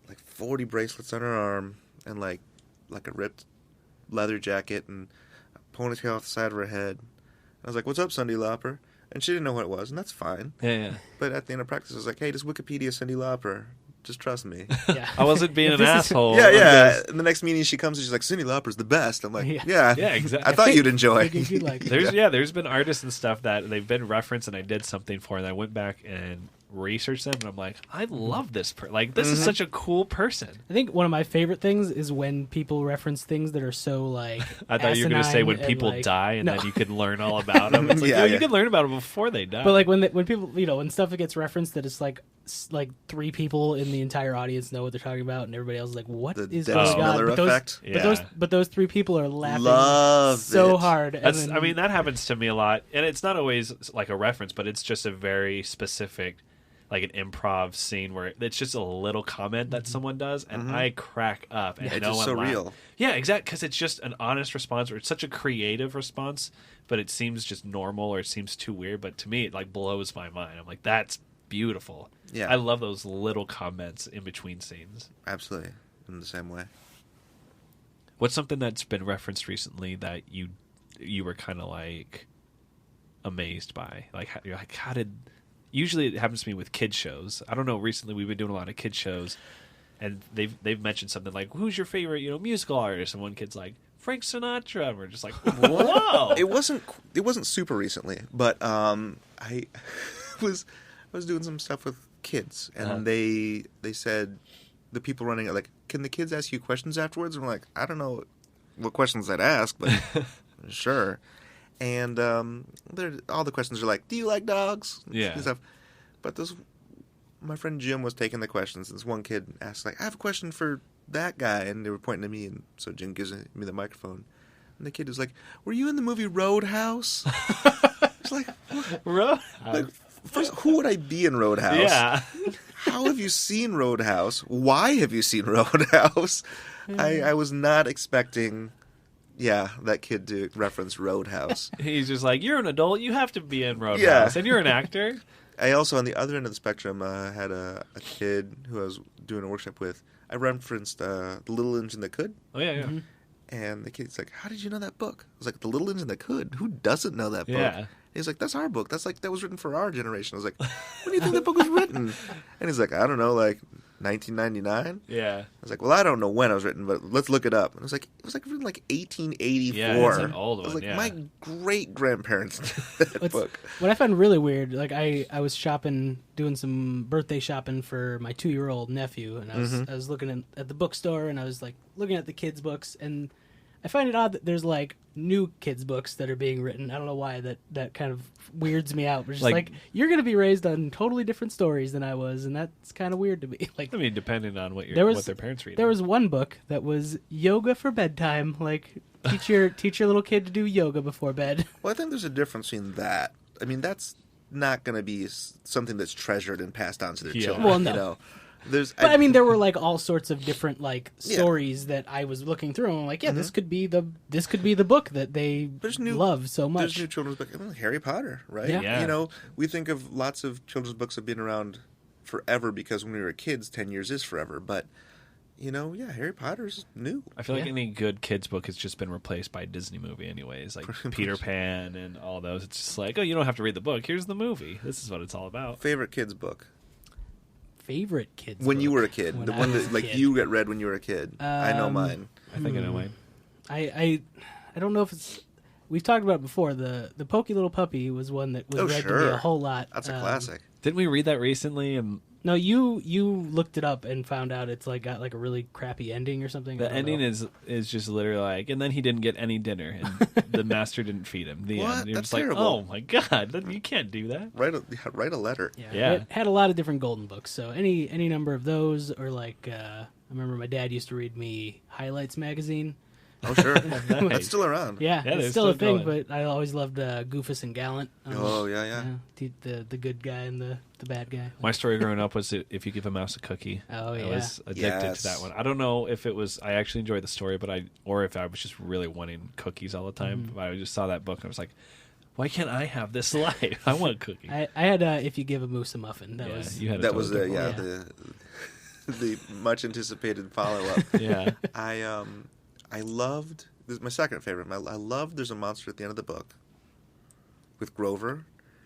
like 40 bracelets on her arm, and like a ripped leather jacket, and a ponytail off the side of her head. I was like, what's up, Cyndi Lauper? And she didn't know what it was, and that's fine. Yeah. But at the end of practice, I was like, hey, just Wikipedia Cyndi Lauper. Just trust me. Yeah. I wasn't being an asshole. Yeah. In the next meeting, she comes and she's like, Cyndi Lauper's the best. I'm like, yeah, exactly. I thought you'd enjoy. You'd like it. There's been artists and stuff that they've been referenced, and I did something for, and I went back and researched them, and I'm like, I love this this is such a cool person. I think one of my favorite things is when people reference things that are so like I thought you were going to say when people die, and then you can learn all about them. It's like, you can learn about them before they die. But like when people, when stuff gets referenced that it's like three people in the entire audience know what they're talking about, and everybody else is like, what is going on? Miller effect. But those three people are laughing Love so it. hard. I mean, that happens to me a lot, and it's not always like a reference, but it's just a very specific, like an improv scene where it's just a little comment that someone does, and I crack up, and It's no just one so laughs. real. Yeah, exactly, because it's just an honest response, or it's such a creative response, but it seems just normal, or it seems too weird. But to me, it like blows my mind. I'm like, that's beautiful. Yeah. I love those little comments in between scenes. Absolutely. In the same way. What's something that's been referenced recently that you were kind of like amazed by? Like, you're like, how did? Usually, it happens to me with kid shows. I don't know. Recently, we've been doing a lot of kid shows, and they've mentioned something like, "Who's your favorite, musical artist?" And one kid's like, "Frank Sinatra." And we're just like, "Whoa!" It wasn't super recently, but I was doing some stuff with kids, and they said the people running it like, can the kids ask you questions afterwards? And we're like, I don't know what questions I'd ask, but sure. And all the questions are like, do you like dogs? Yeah. And stuff. But my friend Jim was taking the questions. This one kid asked, like, I have a question for that guy, and they were pointing at me, and so Jim gives me the microphone. And the kid was like, were you in the movie Roadhouse? It's like, Roadhouse. Like, first, who would I be in Roadhouse? Yeah. How have you seen Roadhouse? Why have you seen Roadhouse? I was not expecting, that kid to reference Roadhouse. He's just like, you're an adult, you have to be in Roadhouse, and you're an actor. I also, on the other end of the spectrum, had a kid who I was doing a workshop with. I referenced The Little Engine That Could. Oh, yeah. Mm-hmm. And the kid's like, how did you know that book? I was like, The Little Engine That Could? Who doesn't know that book? Yeah. He's like, that's our book. That was written for our generation. I was like, when do you think that book was written? And he's like, I don't know, like 1999? Yeah. I was like, well, I don't know when it was written, but let's look it up. And it was like written like 1884. Yeah, it's an old one. I was like, yeah. my great grandparents did that book. What I found really weird, like I was doing some birthday shopping for my 2-year-old nephew, and I was looking at the bookstore, and I was like looking at the kids' books, and I find it odd that there's like new kids' books that are being written. I don't know why that kind of weirds me out. It's just like you're going to be raised on totally different stories than I was, and that's kind of weird to me. Like, I mean, depending on what their parents read. There was one book that was yoga for bedtime. Like, teach your little kid to do yoga before bed. Well, I think there's a difference in that. I mean, that's not going to be something that's treasured and passed on to their Yeah. children. Well, no. You know, there's. But I mean, there were like all sorts of different like stories that I was looking through, and I'm like, yeah, this could be the book that they love so much. There's new children's books. Harry Potter, right? Yeah. You know, we think of lots of children's books have been around forever because when we were kids, 10 years is forever. But you know, Harry Potter's new. I feel like any good kids book has just been replaced by a Disney movie anyways, like Peter Pan and all those. It's just like, oh, you don't have to read the book. Here's the movie. This is what it's all about. Favorite kids book? Favorite kids when book? you were a kid. When The I one was that a like kid. you get read when you were a kid. I know mine. I think I know mine. I don't know if it's. We've talked about it before. The Pokey Little Puppy was one that was read to me a whole lot. That's a classic. Didn't we read that recently? And No, you looked it up and found out it's like got like a really crappy ending or something. the ending is just literally like, and then he didn't get any dinner, and the master didn't feed him. The What? end. You're That's just like, terrible. oh my god, you can't do that. Write a letter. Yeah. It had a lot of different golden books. So any number of those, or like I remember my dad used to read me Highlights magazine. Oh sure, that's still around. Yeah, Yeah, it's they're still a still thing. going. But I always loved Goofus and Gallant. Oh yeah. The good guy and the bad guy. My story growing up was if you give a mouse a cookie. Oh, I yeah. was addicted Yes. to that one. I don't know if it was I actually enjoyed the story, but or if I was just really wanting cookies all the time. But I just saw that book and I was like, why can't I have this life? I want a cookie. I had If You Give a Moose a Muffin. That was you had a That was totally the different the much anticipated follow up. one. Yeah. I loved. This is my second favorite. I loved. There's a monster at the end of the book with Grover.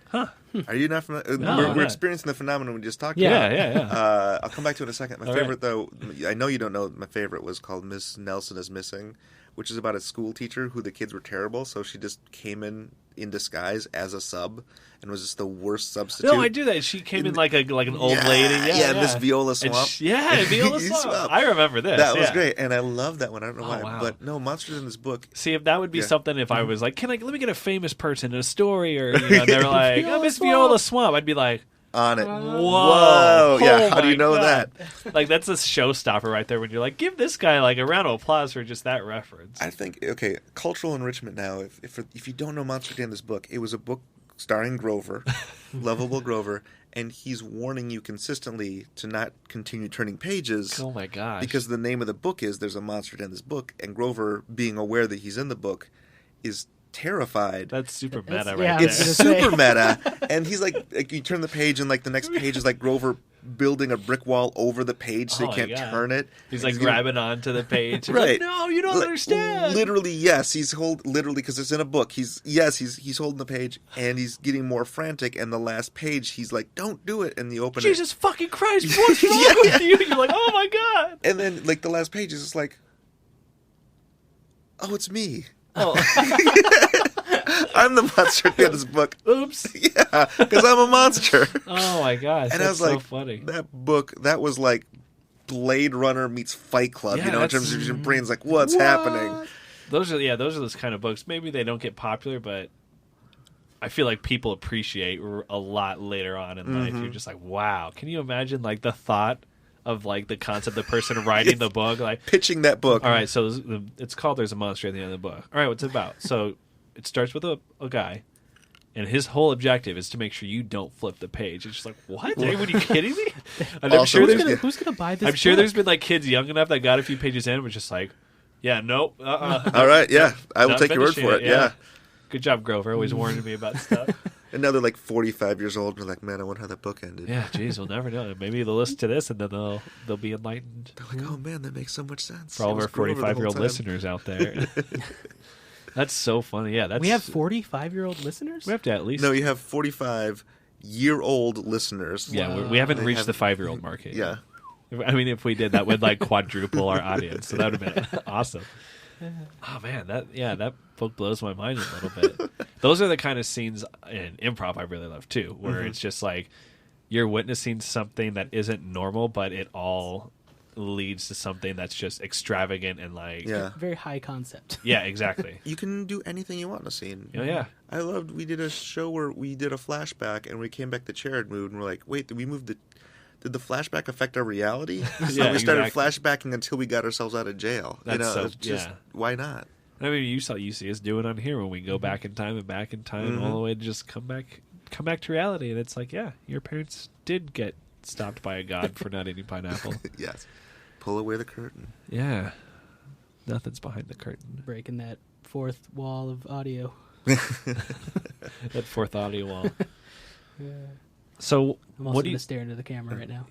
Huh. Are you not? No, we're I'm not. experiencing the phenomenon we just talked Yeah, about. yeah. I'll come back to it in a second. My All favorite, right. though, I know you don't know. My favorite was called Miss Nelson is Missing, which is about a school teacher who the kids were terrible, so she just came in disguise as a sub and was just the worst substitute. No, I do that. She came in like an old lady. Yeah, Miss Viola And Swamp. Viola Swamp. I remember this. That was yeah. great, and I love that one. I don't know Oh, why, wow. but no, monsters in this book. See, if that would be Yeah. something, if I was like, let me get a famous person in a story, or they're like, oh, Miss Viola Swamp, I'd be like, On it. whoa, Yeah, oh how do you my know God. that? Like that's a showstopper right there. When you're like, give this guy like a round of applause for just that reference. I think cultural enrichment. Now, if you don't know Monster in this book, it was a book starring Grover, lovable Grover, and he's warning you consistently to not continue turning pages. Oh my gosh! Because the name of the book is "There's a Monster in this book," and Grover, being aware that he's in the book, is terrified. That's super That's- meta yeah, right I It's was there. gonna say. super meta, and he's like you turn the page, and like the next page is like Grover building a brick wall over the page so Oh you my can't God. turn it. He's And like grabbing onto the page. He's Right. Like, no, you don't Li- understand. Literally, yes. He's literally because it's in a book. He's holding the page and he's getting more frantic. And the last page, he's like, "Don't do it!" And the open Jesus fucking Christ! What's wrong Yeah. with you? You're like, oh my God! and then like the last page is just like, "Oh, it's me. Oh, I'm the monster in this book." oops! Yeah, because I'm a monster. Oh my gosh! And That's I was so like, funny. that book, that was like Blade Runner meets Fight Club. Yeah, in that's- terms of your brain's like, what's happening? Those are those kind of books. Maybe they don't get popular, but I feel like people appreciate a lot later on in life. Mm-hmm. You're just like, wow. Can you imagine like the thought of like the concept of the person writing the book? Like, Pitching that book. all right, so it's called "There's a Monster" at the end of the book. All right, what's it about? So it starts with a guy, and his whole objective is to make sure you don't flip the page. It's just like, what? Are you kidding me? And I'm Also, sure who's there's Who's gonna buy this? I'm sure book? there's been like kids young enough that got a few pages in and was just like, yeah, nope. All right, yeah. I will Not take your word finishing for it. Yeah. Good job, Grover. Always warning me about stuff. And now they're like 45 years old. And they're like, man, I wonder how that book ended. Yeah, geez, we'll never know. Maybe they'll listen to this and then they'll be enlightened. They're like, oh man, that makes so much sense. For all It of was our Grover the whole 45-year-old time. listeners out there. That's so funny. Yeah, that's We have 45-year-old listeners. we have to at least. No, you have 45-year-old listeners. yeah, we haven't They reached the haven't- 5-year-old market. Yeah. I mean, if we did, that would like quadruple our audience. So that would have been awesome. Oh man, that book blows my mind a little bit. Those are the kind of scenes in improv I really love too, where it's just like you're witnessing something that isn't normal, but it all leads to something that's just extravagant and like Yeah. Very high concept. yeah, exactly. You can do anything you want in a scene. Oh yeah. We did a show where we did a flashback and we came back to Charid mood and we're like, wait, did the flashback affect our reality? So Yeah, we started exactly. flashbacking until we got ourselves out of jail. That's so- it's just, yeah. why not? I mean, you see us do it on here when we go back in time and all the way to just come back come back to reality, and it's like, yeah, your parents did get stopped by a god for not eating pineapple. Yes. Pull away the curtain. Yeah. Nothing's behind the curtain. Breaking that fourth wall of audio. That fourth audio wall. So, I'm also what do going you... to stare into the camera right now.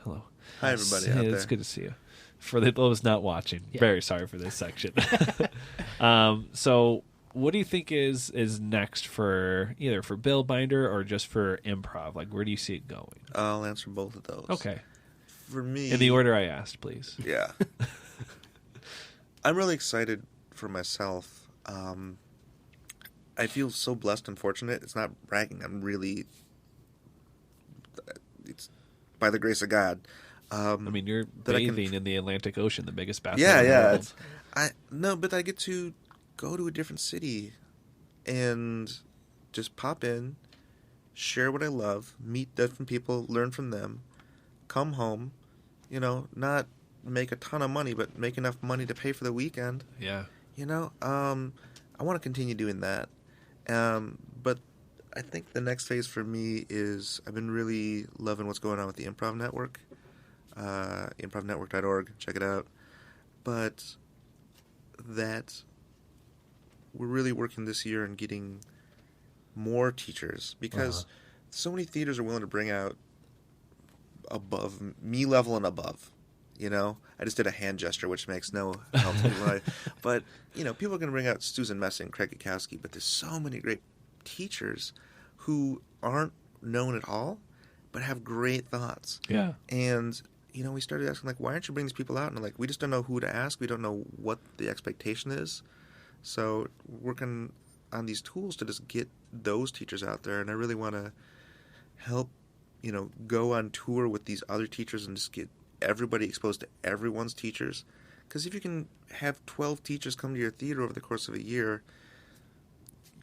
Hello. Hi, everybody out It's there. good to see you. For those not watching, Yeah. very sorry for this section. So, what do you think is next for either for Bill Binder or just for Improv? Like, where do you see it going? I'll answer both of those. Okay. For me... In the order I asked, please. Yeah. I'm really excited for myself. I feel so blessed and fortunate. It's not bragging. I'm really... It's by the grace of God. I mean, you're that I can- bathing in the Atlantic Ocean, the biggest bath Yeah, in the yeah. world. But I get to go to a different city and just pop in, share what I love, meet different people, learn from them, come home, not make a ton of money, but make enough money to pay for the weekend. Yeah. I want to continue doing that. But I think the next phase for me is I've been really loving what's going on with the Improv Network. improvnetwork.org, check it out. But that we're really working this year on getting more teachers because so many theaters are willing to bring out above me level and above. I just did a hand gesture, which makes no help to me. But, people are going to bring out Susan Messing, Craig Gakowski, but there's so many great teachers who aren't known at all, but have great thoughts. Yeah. And, we started asking, why aren't you bringing these people out? And, we just don't know who to ask. We don't know what the expectation is. So, working on these tools to just get those teachers out there. And I really want to help, go on tour with these other teachers and just get everybody exposed to everyone's teachers. Because if you can have 12 teachers come to your theater over the course of a year,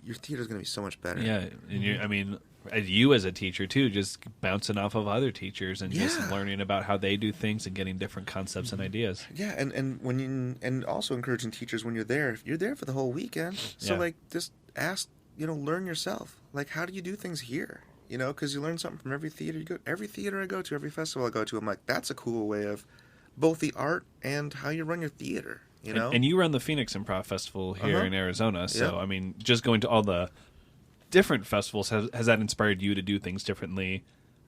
your theater's going to be so much better. Yeah, and you as a teacher too, just bouncing off of other teachers and just Yeah. learning about how they do things and getting different concepts and ideas. Yeah, and also encouraging teachers when you're there for the whole weekend. So Yeah. just ask, learn yourself. How do you do things here? Because you learn something from every theater you go. Every theater I go to, every festival I go to, I'm like, that's a cool way of both the art and how you run your theater. And you run the Phoenix Improv Festival here in Arizona, so Yeah. just going to all the different festivals, has that inspired you to do things differently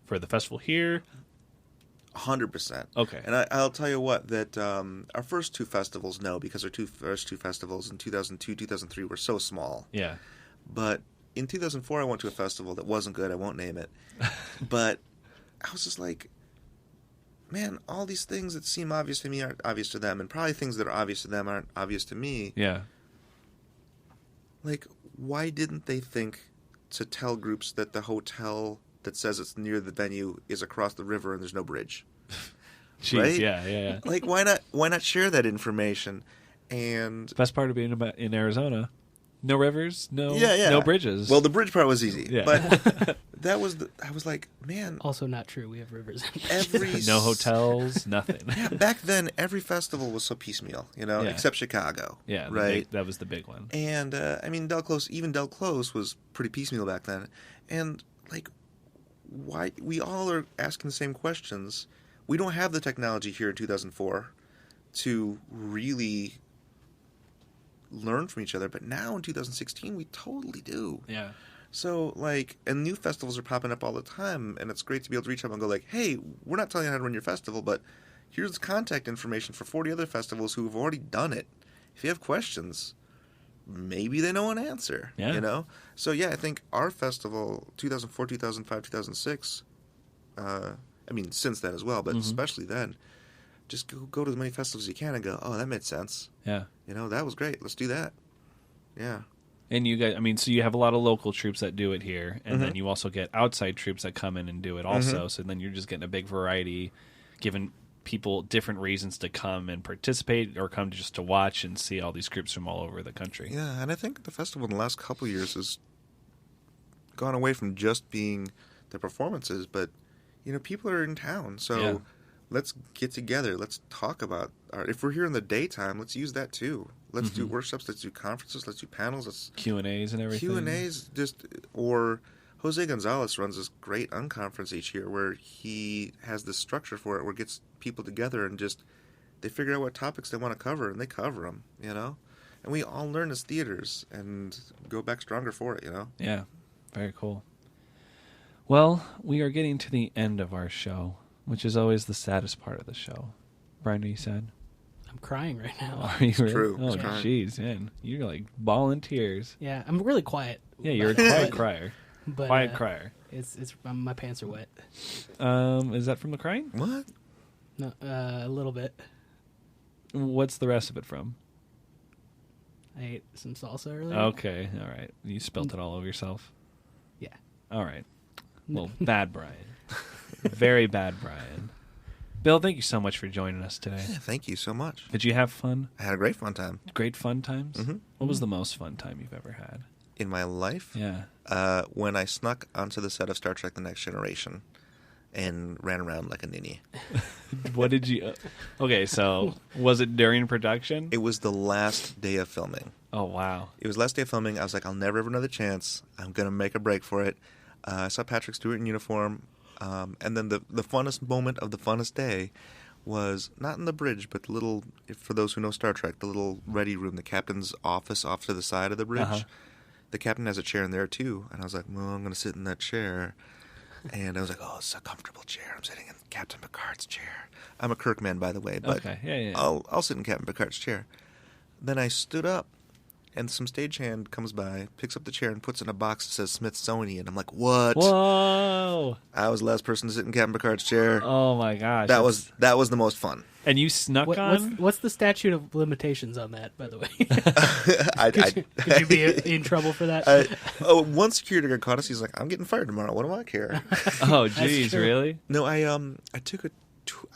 for the festival here? 100%. Okay. And I'll tell you what, that our first two festivals, no, because our first two festivals in 2002, 2003 were so small. Yeah. But in 2004, I went to a festival that wasn't good. I won't name it. But I was just like, man, all these things that seem obvious to me aren't obvious to them. And probably things that are obvious to them aren't obvious to me. Yeah. Why didn't they think to tell groups that the hotel that says it's near the venue is across the river and there's no bridge? Jeez, Right? yeah. Why not share that information? And Best part of being in Arizona, no rivers, no bridges. Well, the bridge part was easy. Yeah. But I was like, man, Also not true. We have rivers. every no hotels, nothing. Yeah, back then every festival was so piecemeal, except Chicago. Yeah, right. that was the big one. And Del Close was pretty piecemeal back then. And why we all are asking the same questions. We don't have the technology here in 2004 to really learn from each other, but now in 2016 we totally do. Yeah. So and new festivals are popping up all the time, and it's great to be able to reach out and go hey, we're not telling you how to run your festival, but here's contact information for 40 other festivals who have already done it. If you have questions, maybe they know an answer. Yeah. So yeah, I think our festival 2004, 2005, 2006, since then as well, but especially then, just go to as many festivals as you can and go, oh, that made sense. Yeah. That was great. Let's do that. Yeah. And you guys, so you have a lot of local troops that do it here, and then you also get outside troops that come in and do it also. So then you're just getting a big variety, giving people different reasons to come and participate or come just to watch and see all these groups from all over the country. Yeah, and I think the festival in the last couple of years has gone away from just being the performances, but, people are in town, so let's get together. Let's talk about art. If we're here in the daytime, let's use that too. Let's do workshops. Let's do conferences. Let's do panels. Let's Q&As and everything. Q&As, or Jose Gonzalez runs this great unconference each year where he has this structure for it where it gets people together and just they figure out what topics they want to cover and they cover them, you know? And we all learn as theaters and go back stronger for it, you know? Yeah, very cool. Well, we are getting to the end of our show, which is always the saddest part of the show. Brian, are you sad? I'm crying right now. Are you really? true. Oh, It's crying. jeez, man. You're like bawling tears. Yeah, I'm really quiet. Yeah, you're a quiet crier. But, Quiet crier. It's my pants are wet. Is that from the crying? What? No, a little bit. What's the rest of it from? I ate some salsa earlier. Okay, all right. You spilt it all over yourself? Yeah. All right. Well, bad Brian. Very bad Brian. Bill, thank you so much for joining us today. Yeah, thank you so much. Did you have fun? I had a great fun time. Great fun times? Mhm. What was the most fun time you've ever had? In my life, Yeah. when I snuck onto the set of Star Trek The Next Generation and ran around like a ninny. What did you... okay, so was it during production? It was the last day of filming. Oh, wow. It was last day of filming. I was like, I'll never have another chance. I'm going to make a break for it. I saw Patrick Stewart in uniform. And then the funnest moment of the funnest day was not in the bridge, but the little, for those who know Star Trek, the little ready room, the captain's office off to the side of the bridge. Uh-huh. The captain has a chair in there, too. And I was like, well, I'm going to sit in that chair. And I was like, oh, it's a comfortable chair. I'm sitting in Captain Picard's chair. I'm a Kirk man, by the way, but Okay, yeah. I'll sit in Captain Picard's chair. Then I stood up, and some stagehand comes by, picks up the chair, and puts it in a box that says Smithsonian. I'm like, what? Whoa! I was the last person to sit in Captain Picard's chair. Oh, my gosh. that was the most fun. And you snuck on? What's the statute of limitations on that, by the way? Could you be in trouble for that? one security guard caught us. He's like, I'm getting fired tomorrow. What do I care? Oh, geez, true. really? No, I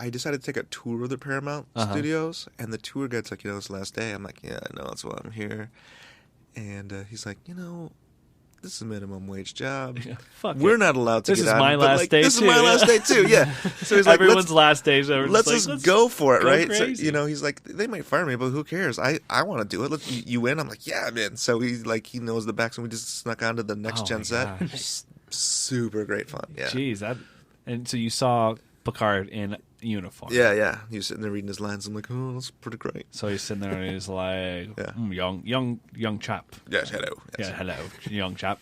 decided to take a tour of the Paramount Studios, and the tour guide's like, it's the last day. I'm like, yeah, I know, that's why I'm here. And he's like, this is a minimum wage job. Yeah, fuck We're it. not allowed to This get is on. my but, last day, This too. is my last day, too, yeah. So he's like, Everyone's last days. let's just go for it, go right? crazy. So, he's like, they might fire me, but who cares? I want to do it. You in? I'm like, yeah, I'm in. So he knows the backs, and we just snuck onto the next gen set. Gosh. Super great fun, yeah. Jeez, and so you saw Picard in uniform. Yeah. He was sitting there reading his lines. I'm like, oh, that's pretty great. So he's sitting there and he's like, young chap. Yes, hello. Yes. Yeah, hello, young chap.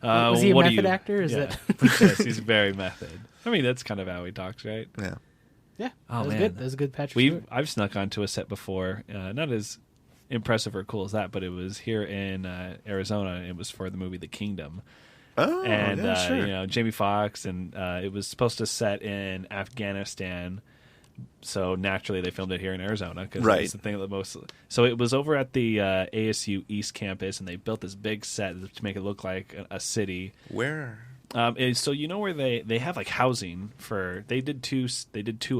Was he a what method actor? Yes, he's very method. I mean, that's kind of how he talks, right? Yeah. Yeah. Oh, that was man. good. That was a good Patrick Stewart. I've snuck onto a set before, not as impressive or cool as that, but it was here in Arizona. And it was for the movie The Kingdom. Oh, And yeah, sure. Jamie Foxx, and it was supposed to set in Afghanistan, so naturally they filmed it here in Arizona because Right. it's the thing that most. So it was over at the ASU East campus, and they built this big set to make it look like a city. Where? So where they have like housing for they did two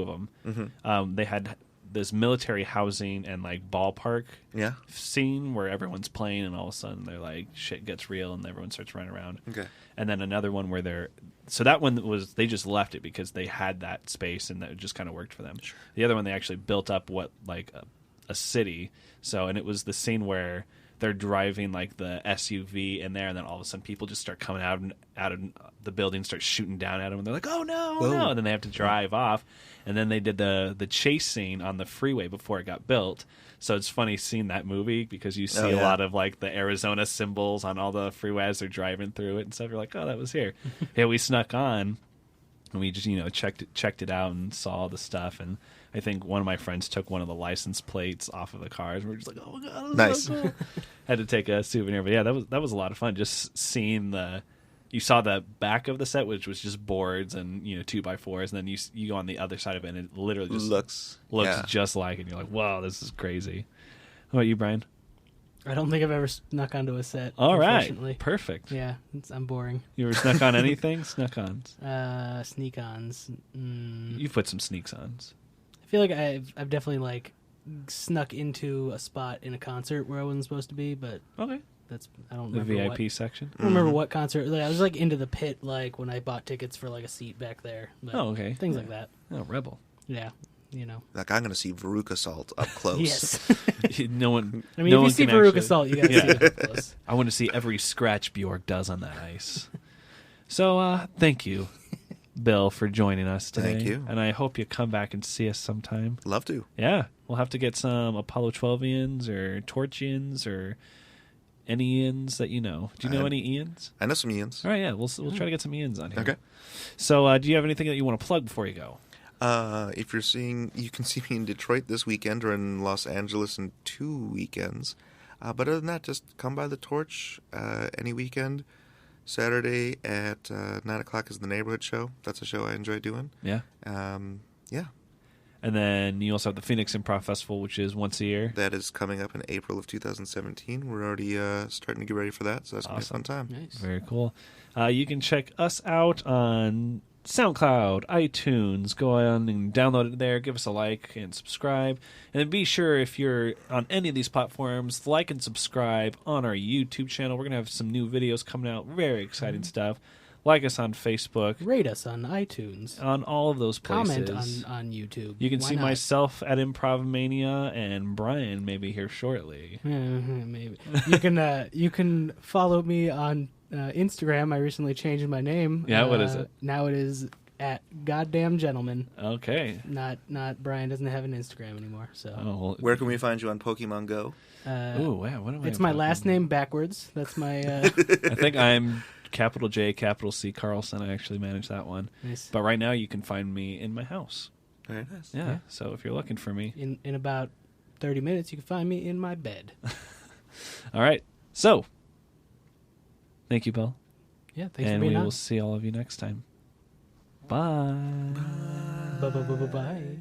of them. Mm-hmm. They had this military housing and like ballpark Yeah. scene where everyone's playing and all of a sudden they're like shit gets real and everyone starts running around. Okay. And then another one where that one was they just left it because they had that space and that just kind of worked for them. Sure. The other one they actually built up a city. So and it was the scene where they're driving like the SUV in there and then all of a sudden people just start coming out of the building, start shooting down at them and they're like, oh no, Whoa. no, and then they have to drive off. And then they did the chase scene on the freeway before it got built. So it's funny seeing that movie because you see a lot of like the Arizona symbols on all the freeway as they're driving through it and stuff. You're like, oh, that was here. Yeah, we snuck on and we just checked it out and saw all the stuff. And I think one of my friends took one of the license plates off of the cars. And we're just like, oh my god, that was so cool. Had to take a souvenir, but yeah, that was a lot of fun. Just seeing you saw the back of the set, which was just boards and 2x4s, and then you go on the other side of it, and it literally just looks just like it. And you're like, wow, this is crazy. How about you, Brian? I don't think I've ever snuck onto a set. All right, unfortunately. perfect. Yeah, I'm boring. You ever snuck on anything? Snuck-ons. Sneak-ons. You've put some sneaks-ons. I feel like I've definitely like snuck into a spot in a concert where I wasn't supposed to be, but Okay. I don't The remember VIP section. I don't remember what concert. Like, I was like into the pit, like when I bought tickets for like a seat back there. But Oh, okay. Things like that. Oh, rebel. Yeah, Like, I'm going to see Veruca Salt up close. Yes. No one. I mean, no if you one see can Veruca actually- Salt, you got to see it up close. I want to see every scratch Bjork does on that ice. So, thank you, Bill, for joining us today. Thank you. And I hope you come back and see us sometime. Love to. Yeah, we'll have to get some Apollo 12ians or Torchians or any Ians that you know. Do you know any Ians? I know some Ians. All right, yeah, we'll try to get some Ians on here. Okay. So, do you have anything that you want to plug before you go? If you're seeing, you can see me in Detroit this weekend or in Los Angeles in 2 weekends. But other than that, just come by the Torch any weekend. Saturday at 9 o'clock is the Neighborhood Show. That's a show I enjoy doing. Yeah. Yeah. And then you also have the Phoenix Improv Festival, which is once a year. That is coming up in April of 2017. We're already starting to get ready for that, so that's going to be a fun time. Nice. Very cool. You can check us out on SoundCloud, iTunes. Go on and download it there. Give us a like and subscribe. And then be sure, if you're on any of these platforms, like and subscribe on our YouTube channel. We're going to have some new videos coming out. Very exciting stuff. Like us on Facebook. Rate us on iTunes. On all of those places. Comment on YouTube. You can Why see not? myself at Improv Mania, and Brian maybe here shortly. Maybe you can follow me on Instagram. I recently changed my name. Yeah, what is it? Now it is at Goddamn Gentleman. Okay. Not Brian doesn't have an Instagram anymore. So Well, Where can we find you on Pokemon Go? ooh, wow, what am I? it's my talking last about? name backwards. That's my. I think I'm capital J, capital C Carlson. I actually manage that one. Nice. But right now you can find me in my house. Very nice. Yeah. So if you're looking for me. In about 30 minutes, you can find me in my bed. All right. So thank you, Bill. Yeah, thanks And for we being on. will see all of you next time. Bye. Bye.